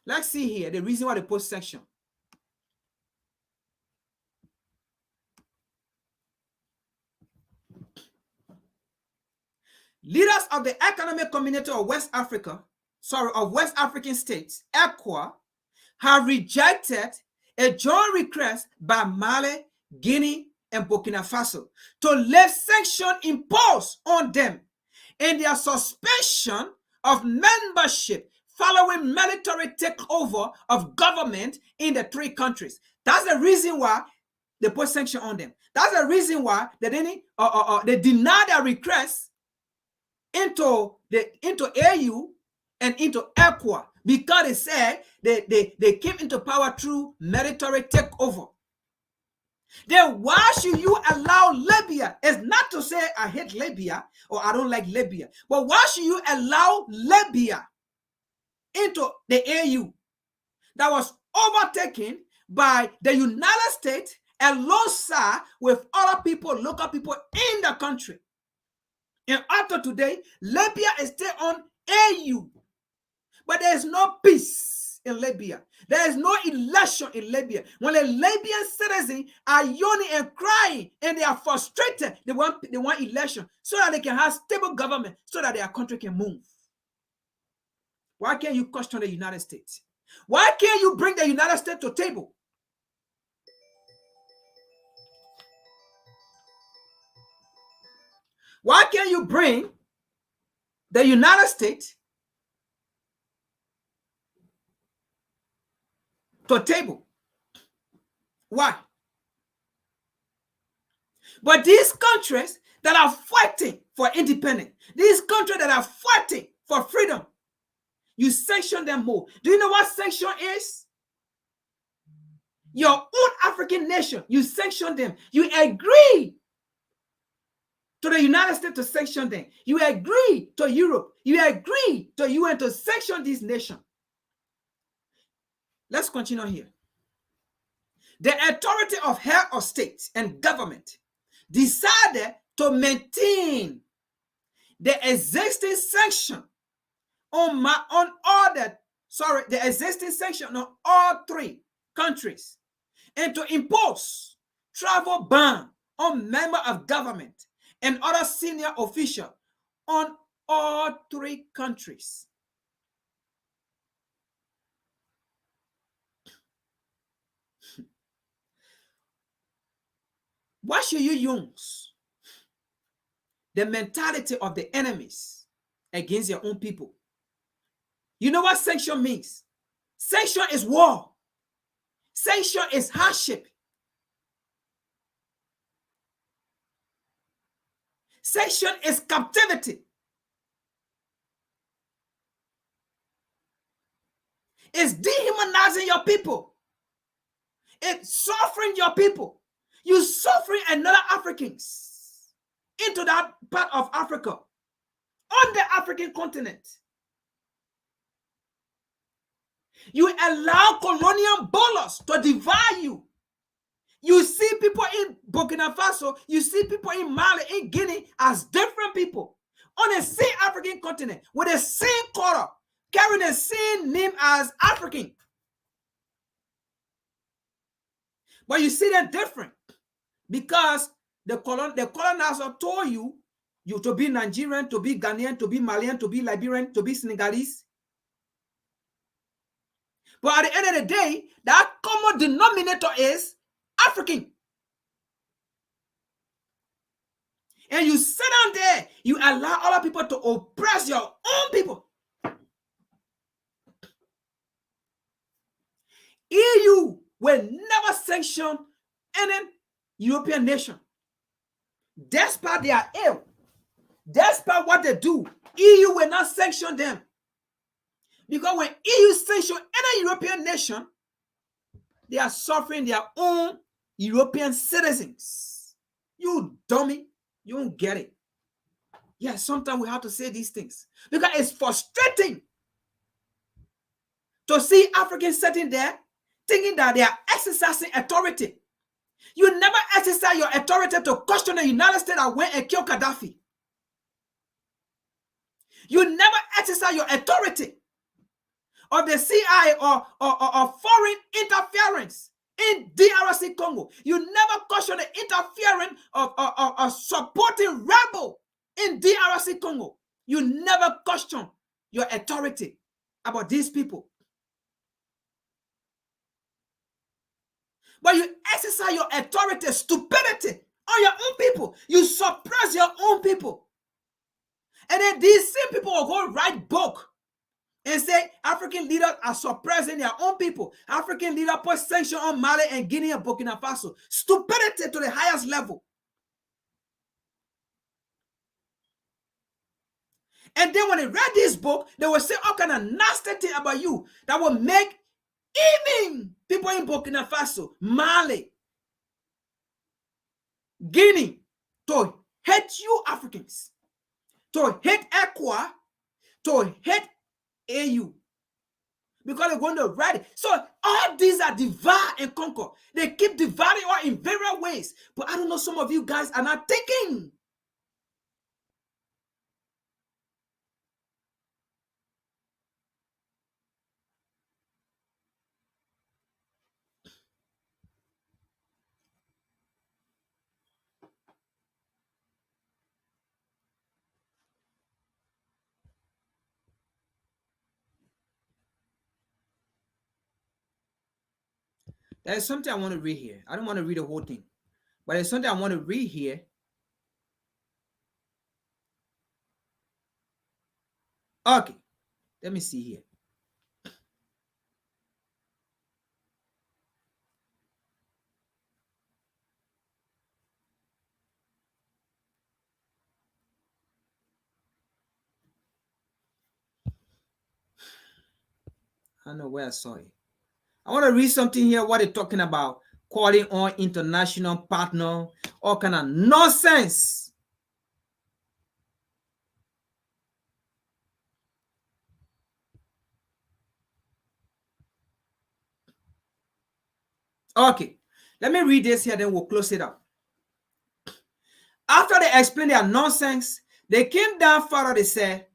Let's see here the reason why they put sanction. Leaders of the Economic Community of West African states, ECWAS, have rejected a joint request by Mali, Guinea, and Burkina Faso to lift sanctions imposed on them and their suspension of membership following military takeover of government in the three countries. That's the reason why they put sanction on them. That's the reason why they deny their request into AU and into ECWAS, because they said they came into power through military takeover. Then why should you allow Libya? It's not to say I hate Libya or I don't like Libya, but why should you allow Libya into the AU that was overtaken by the United States alongside with other people, local people in the country? And after today, Libya is still on AU. But there is no peace in Libya. There is no election in Libya. When the Libyan citizens are yawning and crying and they are frustrated, they want election so that they can have stable government, so that their country can move. Why can't you question the United States? Why can't you bring the United States to the table? Why can't you bring the United States to a table? Why? But these countries that are fighting for independence, these countries that are fighting for freedom, you sanction them more. Do you know what sanction is? Your own African nation, you sanction them. You agree to the United States to sanction them. You agree to Europe. You agree to UN to sanction this nation. Let's continue here. The authority of head of state and government decided to maintain the existing sanction on all three countries, and to impose travel ban on members of government and other senior officials on all three countries. Why should you use the mentality of the enemies against your own people? You know what sanction means? Sanction is war. Sanction is hardship. Sanction is captivity. It's dehumanizing your people. It's suffering your people. You suffering another Africans into that part of Africa, on the African continent. You allow colonial ballers to divide you. You see people in Burkina Faso, you see people in Mali, in Guinea as different people on the same African continent with the same color, carrying the same name as African. But you see them different because the colonizer told you to be Nigerian, to be Ghanaian, to be Malian, to be Liberian, to be Senegalese. But at the end of the day, that common denominator is African. And you sit down there, you allow other people to oppress your own people. EU will never sanction any European nation, despite their ill. Despite what they do, EU will not sanction them. Because when EU sanction any European nation, they are suffering their own European citizens. You dummy, you don't get it. Yeah, sometimes we have to say these things because it's frustrating to see Africans sitting there thinking that they are exercising authority. You never exercise your authority to question the United States that went and killed Gaddafi. You never exercise your authority of the CIA or foreign interference in DRC Congo. You never question the interference of supporting rebel in DRC Congo. You never question your authority about these people. But you exercise your authority, stupidity on your own people. You suppress your own people. And then these same people will go write book and say African leaders are suppressing their own people. African leaders put sanctions on Mali and Guinea and Burkina Faso. Stupidity to the highest level. And then when they read this book, they will say all kind of nasty thing about you that will make even people in Burkina Faso, Mali, Guinea, to hate you Africans, to hate ECWAS, to hate AU, because they're going to write it. So all these are divide and conquer. They keep dividing us in various ways. But I don't know, some of you guys are not thinking. There's something I want to read here. I don't want to read the whole thing, but there's something I want to read here. Okay, let me see here. I don't know where I saw it. I want to read something here, what they're talking about, calling on international partner, all kind of nonsense. Okay, let me read this here, then we'll close it up. After they explained their nonsense, they came down further, they said,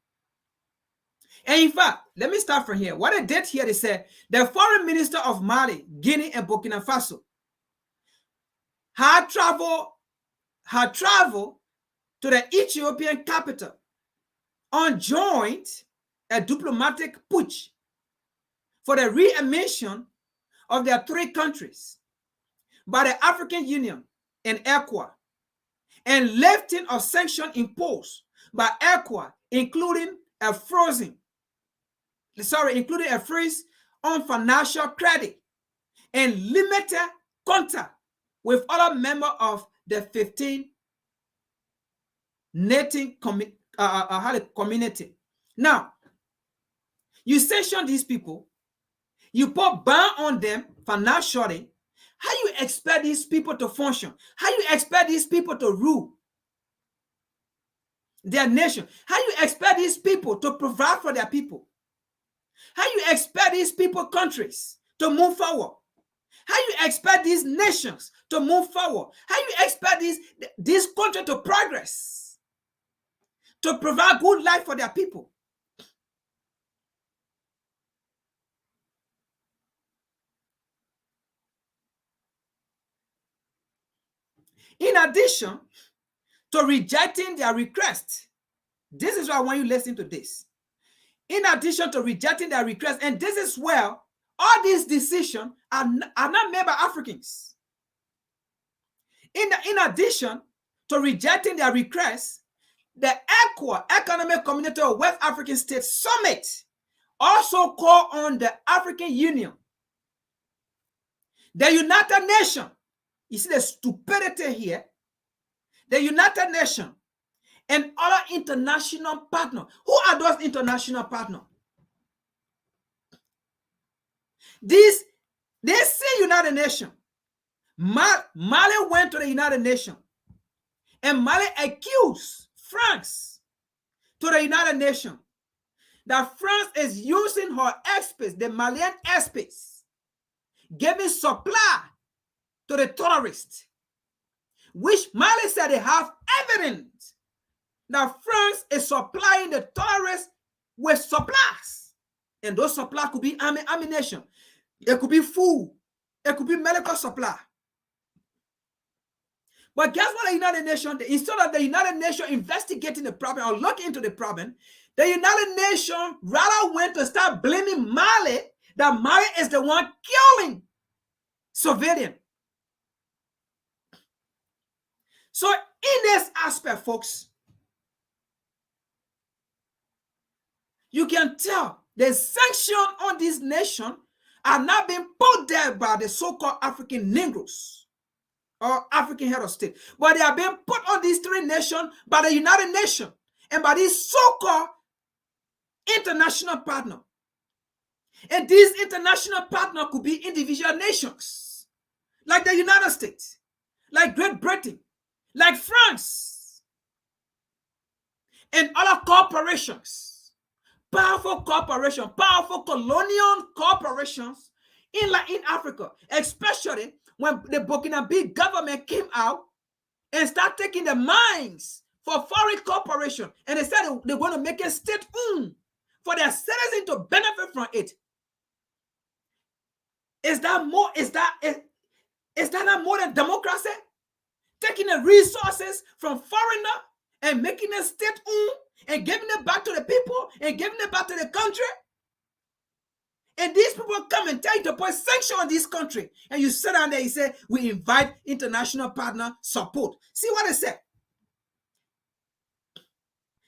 and in fact, let me start from here. What they did here, they said, the foreign minister of Mali, Guinea, and Burkina Faso had traveled to the Ethiopian capital and joined a diplomatic putsch for the readmission of their three countries by the African Union and ECWAS, and lifting of sanctions imposed by ECWAS, including a freeze on financial credit and limited contact with other members of the 15 native community. Now, you sanction these people, you put ban on them financially. How you expect these people to function? How you expect these people to rule their nation? How you expect these people to provide for their people? How you expect these people, countries, to move forward? How you expect these nations to move forward? How you expect this country to progress, to provide good life for their people? In addition to rejecting their request, this is why I want you to listen to this. In addition to rejecting their request, and this is where all these decisions are not made by Africans. In addition to rejecting their request, the ECWAS, Economic Community of West African States Summit, also called on the African Union, the United Nations. You see the stupidity here. The United Nations and other international partners. Who are those international partners? They say United Nations. Mali went to the United Nations, and Mali accused France to the United Nations that France is using her airspace, the Malian airspace, giving supply to the terrorists, which Mali said they have evidence that France is supplying the terrorists with supplies. And those supplies could be ammunition, it could be food, it could be medical supply. But guess what? The United Nations, instead of the United Nations investigating the problem or looking into the problem, the United Nations rather went to start blaming Mali, that Mali is the one killing civilians. So in this aspect, folks, you can tell the sanctions on this nation are not being put there by the so-called African Negroes or African head of state, but they are being put on these three nations by the United Nations and by these so-called international partners. And these international partners could be individual nations, like the United States, like Great Britain, like France, and other corporations, powerful corporations, powerful colonial corporations in Africa, especially when the Burkinabe government came out and started taking the mines for foreign corporations, and they said they're going to make it state-owned for their citizens to benefit from it. Is that not more than democracy? Taking the resources from foreigners and making it state-owned and giving it back to the people and giving it back to the country? And these people come and tell you to put sanctions on this country, and you sit down there and you say, we invite international partner support. See what I said?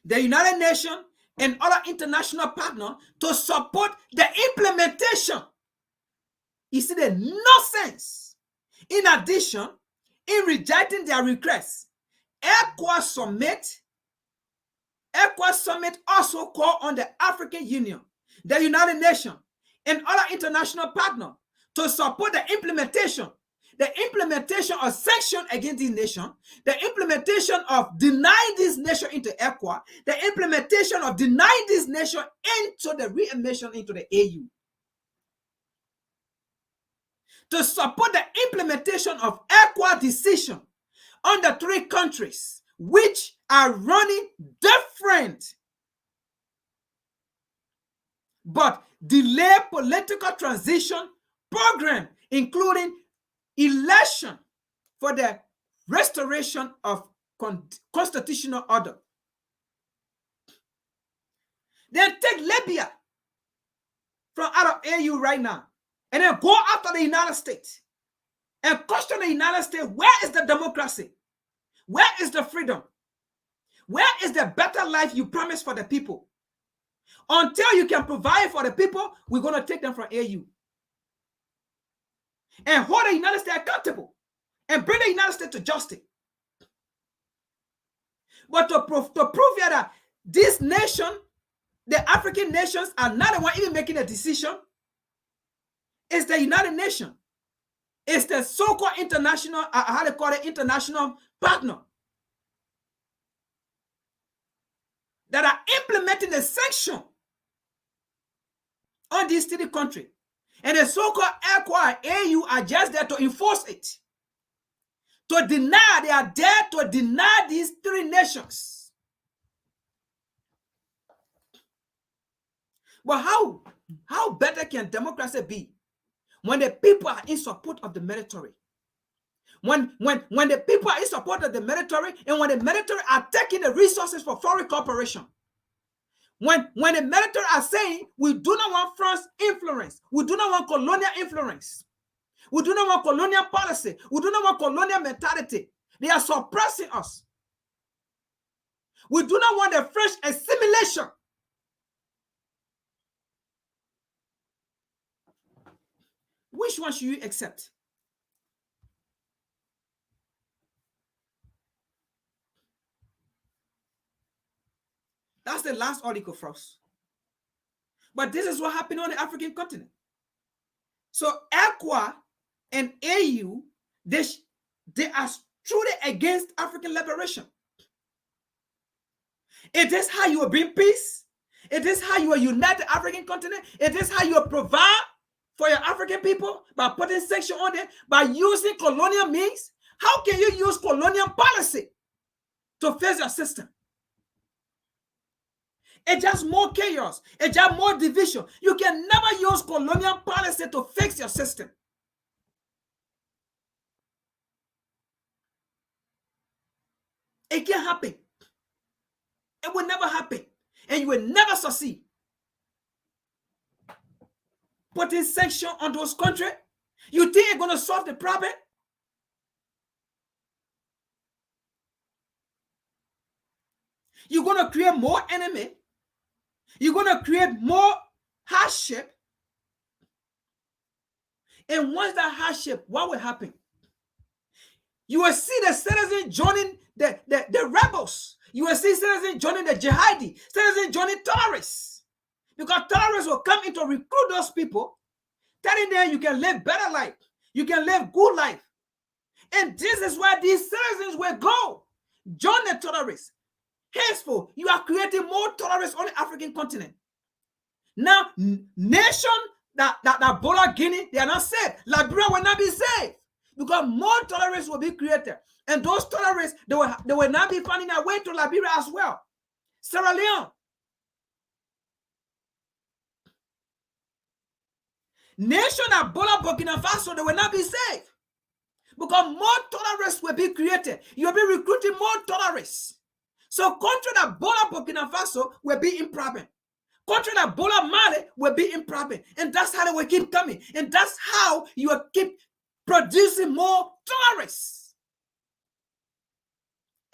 The United Nations and other international partners to support the implementation. You see the nonsense. In addition, in rejecting their requests, ECWAS Summit also called on the African Union, the United Nations, and other international partners to support the implementation of sanctions against this nation, the implementation of denying this nation into ECWAS, the implementation of denying this nation into the readmission into the AU. To support the implementation of ECWAS decision on the three countries which are running different but delay political transition program, including election for the restoration of constitutional order. Then take Libya from out of AU right now, and then go after the United States and question the United States, where is the democracy? Where is the freedom? Where is the better life you promised for the people? Until you can provide for the people, we're going to take them from AU and hold the United States accountable and bring the United States to justice. But to prove that this nation, the African nations, are not the one even making a decision, it's the United Nations. It's the so-called international, how they call it, international partner that are implementing the sanction on this city country. And the so-called ECWAS AU are just there to enforce it. To deny, they are there to deny these three nations. But how better can democracy be when the people are in support of the military? When the people are in support of the military, and when the military are taking the resources for foreign corporation, when the military are saying, we do not want France influence, we do not want colonial influence, we do not want colonial policy, we do not want colonial mentality, they are suppressing us. We do not want the French assimilation. Which one should you accept? That's the last article for us. But this is what happened on the African continent. So ECWAS and AU, they are truly against African liberation. It is how you will bring peace. It is how you will unite the African continent. It is how you will provide for your African people by putting sanctions on them, by using colonial means. How can you use colonial policy to fix your system? It's just more chaos. It's just more division. You can never use colonial policy to fix your system. It can't happen. It will never happen. And you will never succeed. Putting sanctions on those countries, you think it's going to solve the problem? You're going to create more enemy. You're going to create more hardship. And once that hardship, what will happen? You will see the citizens joining the rebels. You will see citizens joining the jihadi, citizens joining terrorists. Because terrorists will come in to recruit those people, telling them you can live better life. You can live good life. And this is where these citizens will go. Join the terrorists. Henceforth, you are creating more terrorists on the African continent. Now, nations that border Guinea, they are not safe. Liberia will not be safe because more terrorists will be created. And those terrorists, they will not be finding their way to Liberia as well. Sierra Leone. Nations that border Burkina Faso, they will not be safe because more terrorists will be created. You will be recruiting more terrorists. So country that border Burkina Faso will be in problem. Country that border Mali will be in problem. And that's how they will keep coming. And that's how you will keep producing more terrorists.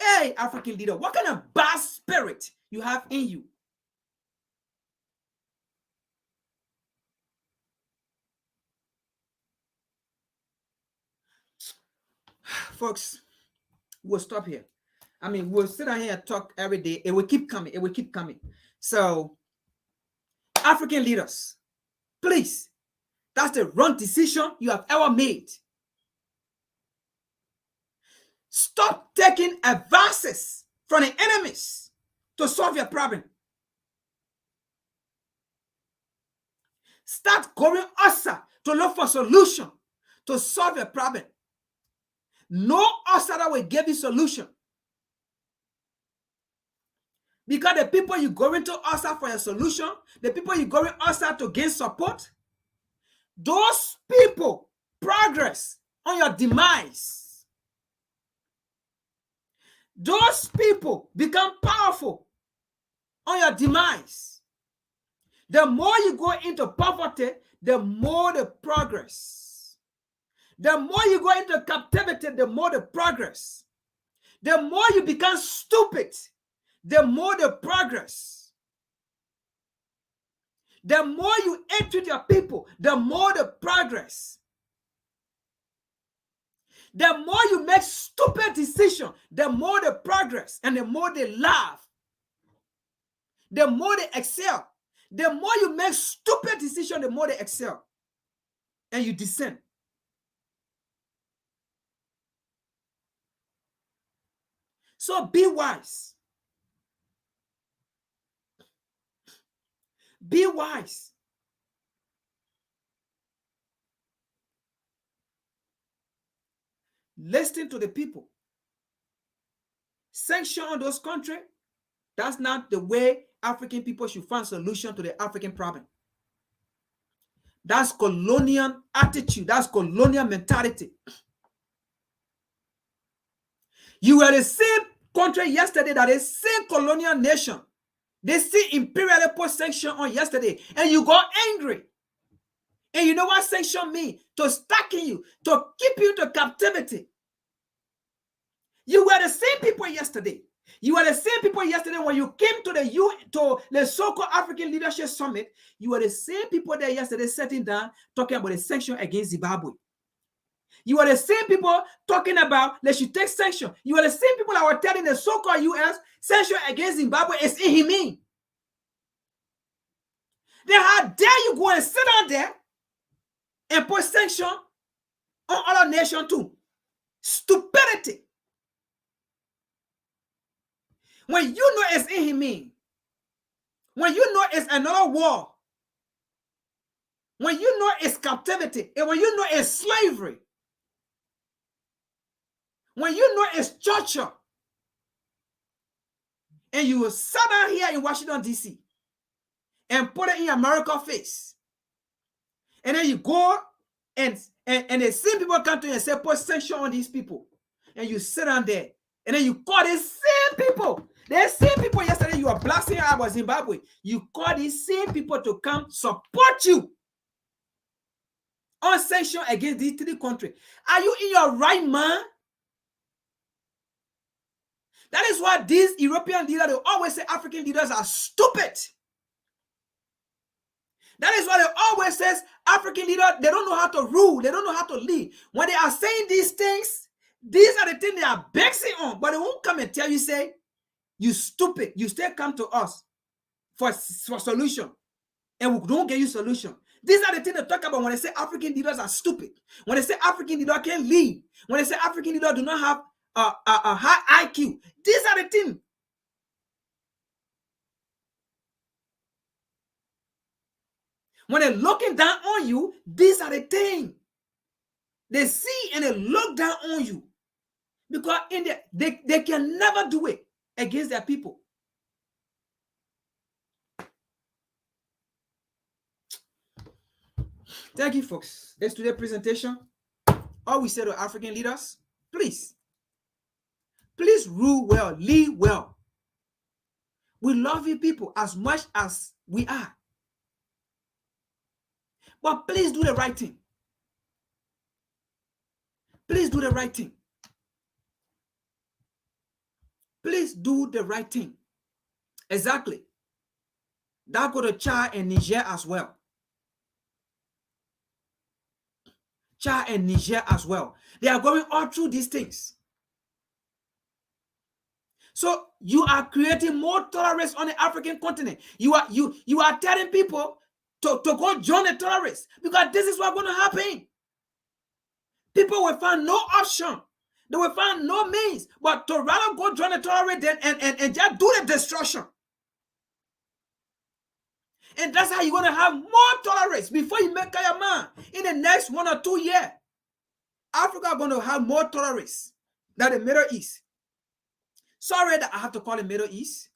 Hey, African leader, what kind of bad spirit you have in you? Folks, we'll stop here. I mean, we'll sit down here and talk every day. It will keep coming. It will keep coming. So, African leaders, please, that's the wrong decision you have ever made. Stop taking advances from the enemies to solve your problem. Start going outside to look for solution to solve your problem. No outsider will give you solution. Because the people you going to outside for a solution, the people you going outside to gain support, those people progress on your demise. Those people become powerful on your demise. The more you go into poverty, the more the progress. The more you go into captivity, the more the progress. The more you become stupid, the more the progress. The more you entreat your people, the more the progress. The more you make stupid decisions, the more the progress, and the more they laugh. The more they excel. The more you make stupid decisions, the more they excel. And you descend. So be wise. Be wise. Listen to the people. Sanction on those countries. That's not the way African people should find solution to the African problem. That's colonial attitude. That's colonial mentality. You were the same country yesterday that is same colonial nation. They see imperial put sanction on yesterday, and you got angry. And you know what sanction means? To stack you, to keep you to captivity. You were the same people yesterday. You were the same people yesterday when you came to the so-called African Leadership Summit. You were the same people there yesterday sitting down talking about the sanction against Zimbabwe. You are the same people talking about they should take sanction. You are the same people that were telling the so-called U.S. sanction against Zimbabwe is inhumane. Then how dare you go and sit down there and put sanction on other nations too? Stupidity. When you know it's inhumane, when you know it's another war, when you know it's captivity, and when you know it's slavery, when you know it's torture, and you will sit down here in Washington, D.C. and put it in America's face, and then you go and the same people come to you and say, put sanction on these people, and you sit down there, and then you call these same people. The same people yesterday you were blasting about Zimbabwe. You call these same people to come support you on sanction against these 3 countries. Are you in your right mind? That is why these European leaders, they always say African leaders are stupid. That is why they always say African leaders, they don't know how to rule. They don't know how to lead. When they are saying these things, these are the things they are basing on. But they won't come and tell you, say, you stupid. You still come to us for solution. And we don't get you solution. These are the things they talk about when they say African leaders are stupid. When they say African leaders can't lead. When they say African leaders do not have a high IQ. These are the things. When they're looking down on you, these are the things. They see and they look down on you. Because in they can never do it against their people. Thank you, folks. That's today's presentation. All we say to African leaders, please rule well, lead well. We love you people as much as we are. But please do the right thing. Please do the right thing. Please do the right thing. Exactly. That go to Chad and Niger as well. Chad and Niger as well. They are going all through these things. So you are creating more terrorists on the African continent. You are telling people to go join the terrorists because this is what's going to happen. People will find no option. They will find no means but to rather go join the terrorists and just do the destruction. And that's how you're going to have more terrorists before you make your mind. In the next 1 or 2 years, Africa is going to have more terrorists than the Middle East. Sorry that I have to call it Middle East.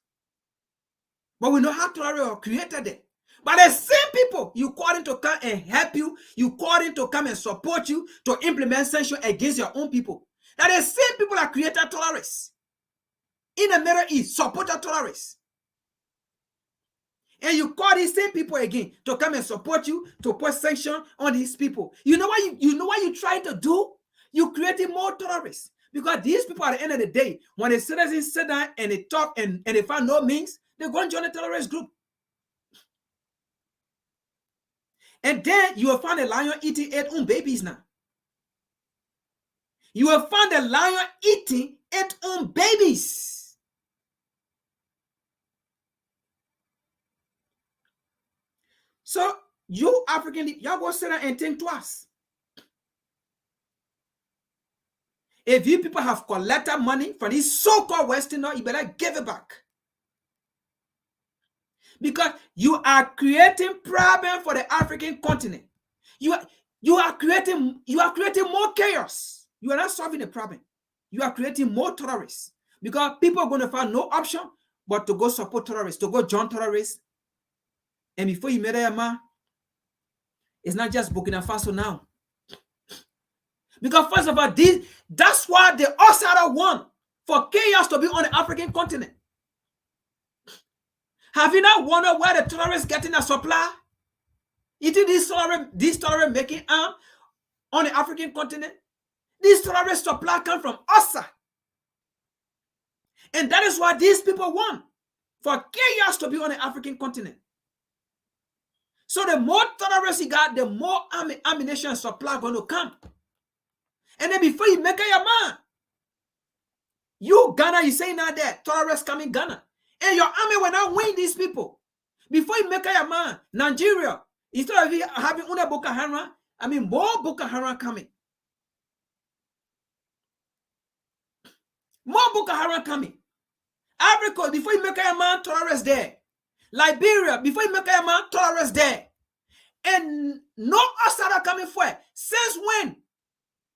But we know how terrorists are created there. But the same people you call them to come and help you, you call them to come and support you to implement sanctions against your own people. That the same people that created terrorists in the Middle East, supported terrorists. And you call these same people again to come and support you to put sanctions on these people. You know what you try to do? You creating more terrorists. Because these people at the end of the day, when the citizens sit down and they talk and they find no means, they're going to join a terrorist group. And then you will find a lion eating its own babies now. You will find a lion eating its own babies. So you African, y'all go sit down and think twice. If you people have collected money from these so-called Westerners, you better give it back. Because you are creating problem for the African continent. You are creating more chaos. You are not solving the problem. You are creating more terrorists. Because people are going to find no option but to go support terrorists, to go join terrorists. And before you made a man, it's not just Burkina Faso now. Because first of all, that's why the outsider want for chaos to be on the African continent. Have you not wondered where the terrorists getting a supply? You think these terrorists making arm on the African continent? These terrorist supply come from Ossa. And that is why these people want for chaos to be on the African continent. So the more terrorists you got, the more ammunition supply going to come. And then before you make up your mind, you Ghana, you say now that terrorists come in Ghana. And your army will not win these people. Before you make a man, Nigeria, instead of having una Boko Haram, I mean more Boko Haram coming. More Boko Haram coming. Africa, before you make a man, terrorists there. Liberia, before you make a man, terrorists there. And no outsider coming for it. Since when?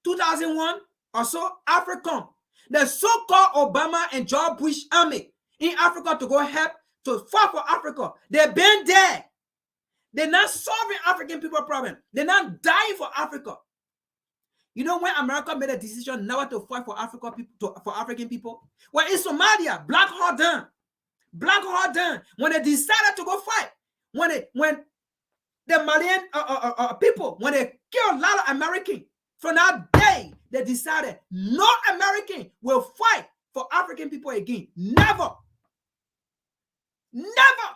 2001 or so, African. The so-called Obama and George Bush army in Africa to go help to fight for Africa. They've been there. They're not solving African people problem. They're not dying for Africa. You know when America made a decision never to fight for Africa people, for African people? Well, in Somalia, Black Hawk Down. Black Hawk Down. When they decided to go fight, when the Malian people, when they killed a lot of Americans, from that day, they decided no American will fight for African people again. Never. Never.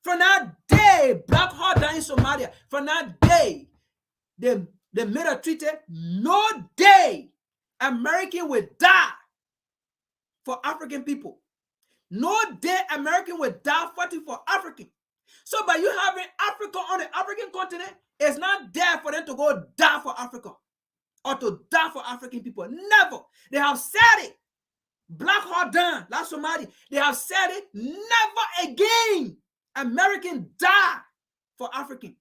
From that day, Black Hawk Down in Somalia, from that day, they made a treaty. No day American will die for African people. No day American will die fighting for African. So by you having Africa on the African continent, it's not there for them to go die for Africa or to die for African people. Never. They have said it. Black Hawk Down, that's Somali. They have said it. Never again American die for African.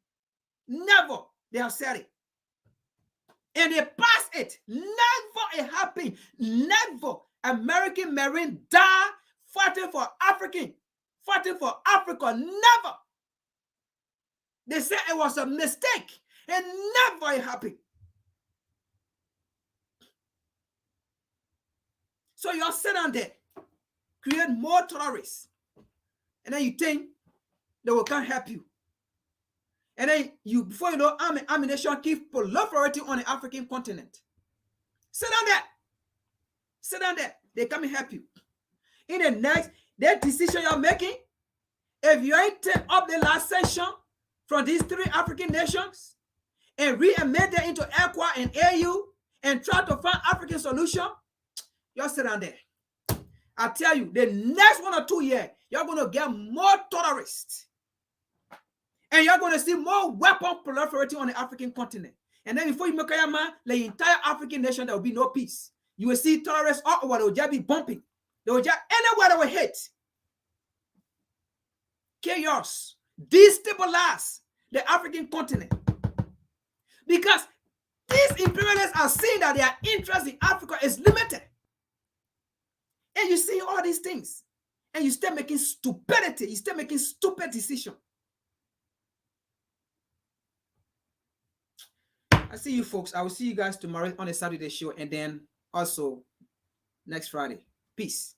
Never. They have said it. And they pass it. Never it happened. Never American Marine die fighting for African. Fighting for Africa. Never. They said it was a mistake. And never it happened. So you're sit down there, create more terrorists. And then you think they will come help you. And then you, before you know, ammunition keep proliferating on the African continent. Sit down there. Sit down there. They come and help you. In the next, that decision you're making, if you ain't take up the last session from these 3 African nations and re-amend them into ECWAS and AU and try to find African solution, you sit down there. I tell you, the next 1 or 2 years, you're going to get more terrorists. And you're going to see more weapons proliferating on the African continent. And then before you make a man, the entire African nation, there will be no peace. You will see terrorists all over. They will just be bumping. They will just, anywhere they will hit. Chaos. Destabilize the African continent. Because these imperialists are seeing that their interest in Africa is limited. And you see all these things. And you start making stupidity. You start making stupid decisions. I see you folks. I will see you guys tomorrow on a Saturday show and then also next Friday. Peace.